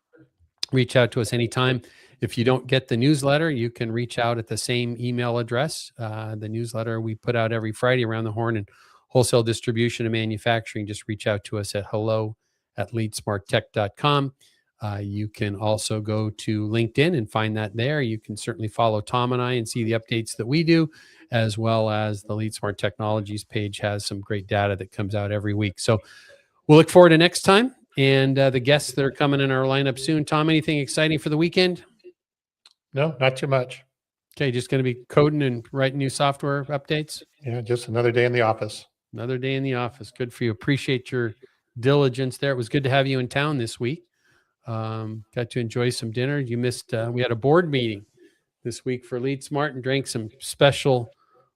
Reach out to us anytime. If you don't get the newsletter, you can reach out at the same email address. The newsletter we put out every Friday around the horn in wholesale distribution and manufacturing. Just reach out to us at hello@leadsmarttech.com. You can also go to LinkedIn and find that there. You can certainly follow Tom and I and see the updates that we do, as well as the Lead Smart Technologies page has some great data that comes out every week. So we'll look forward to next time and the guests that are coming in our lineup soon. Tom, anything exciting for the weekend? No, not too much. Okay, just going to be coding and writing new software updates? Yeah, just another day in the office. Another day in the office. Good for you. Appreciate your diligence there. It was good to have you in town this week. Got to enjoy some dinner. You missed, we had a board meeting this week for Lead Smart and drank some special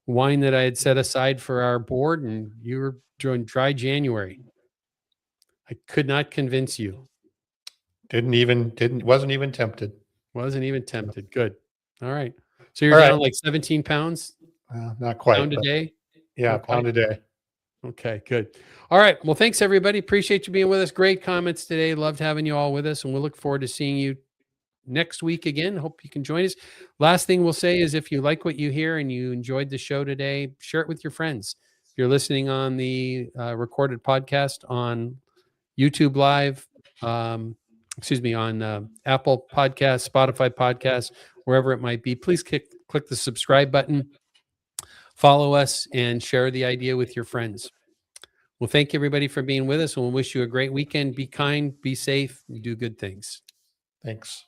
wine that I had set aside for our board, and you were doing dry January. I could not convince you. Wasn't even tempted. Wasn't even tempted. Good. All right. So you're down like 17 pounds? Not quite. Pound a day? Yeah, pound a day. Okay, good. All right. Well, thanks, everybody. Appreciate you being with us. Great comments today. Loved having you all with us, and we'll look forward to seeing you next week again. Hope you can join us. Last thing we'll say is if you like what you hear and you enjoyed the show today, share it with your friends. If you're listening on the recorded podcast on YouTube Live, on Apple Podcasts, Spotify Podcasts, wherever it might be, please click click the subscribe button, follow us, and share the idea with your friends. Well, thank you everybody for being with us, and we'll wish you a great weekend. Be kind, be safe, do good things. Thanks.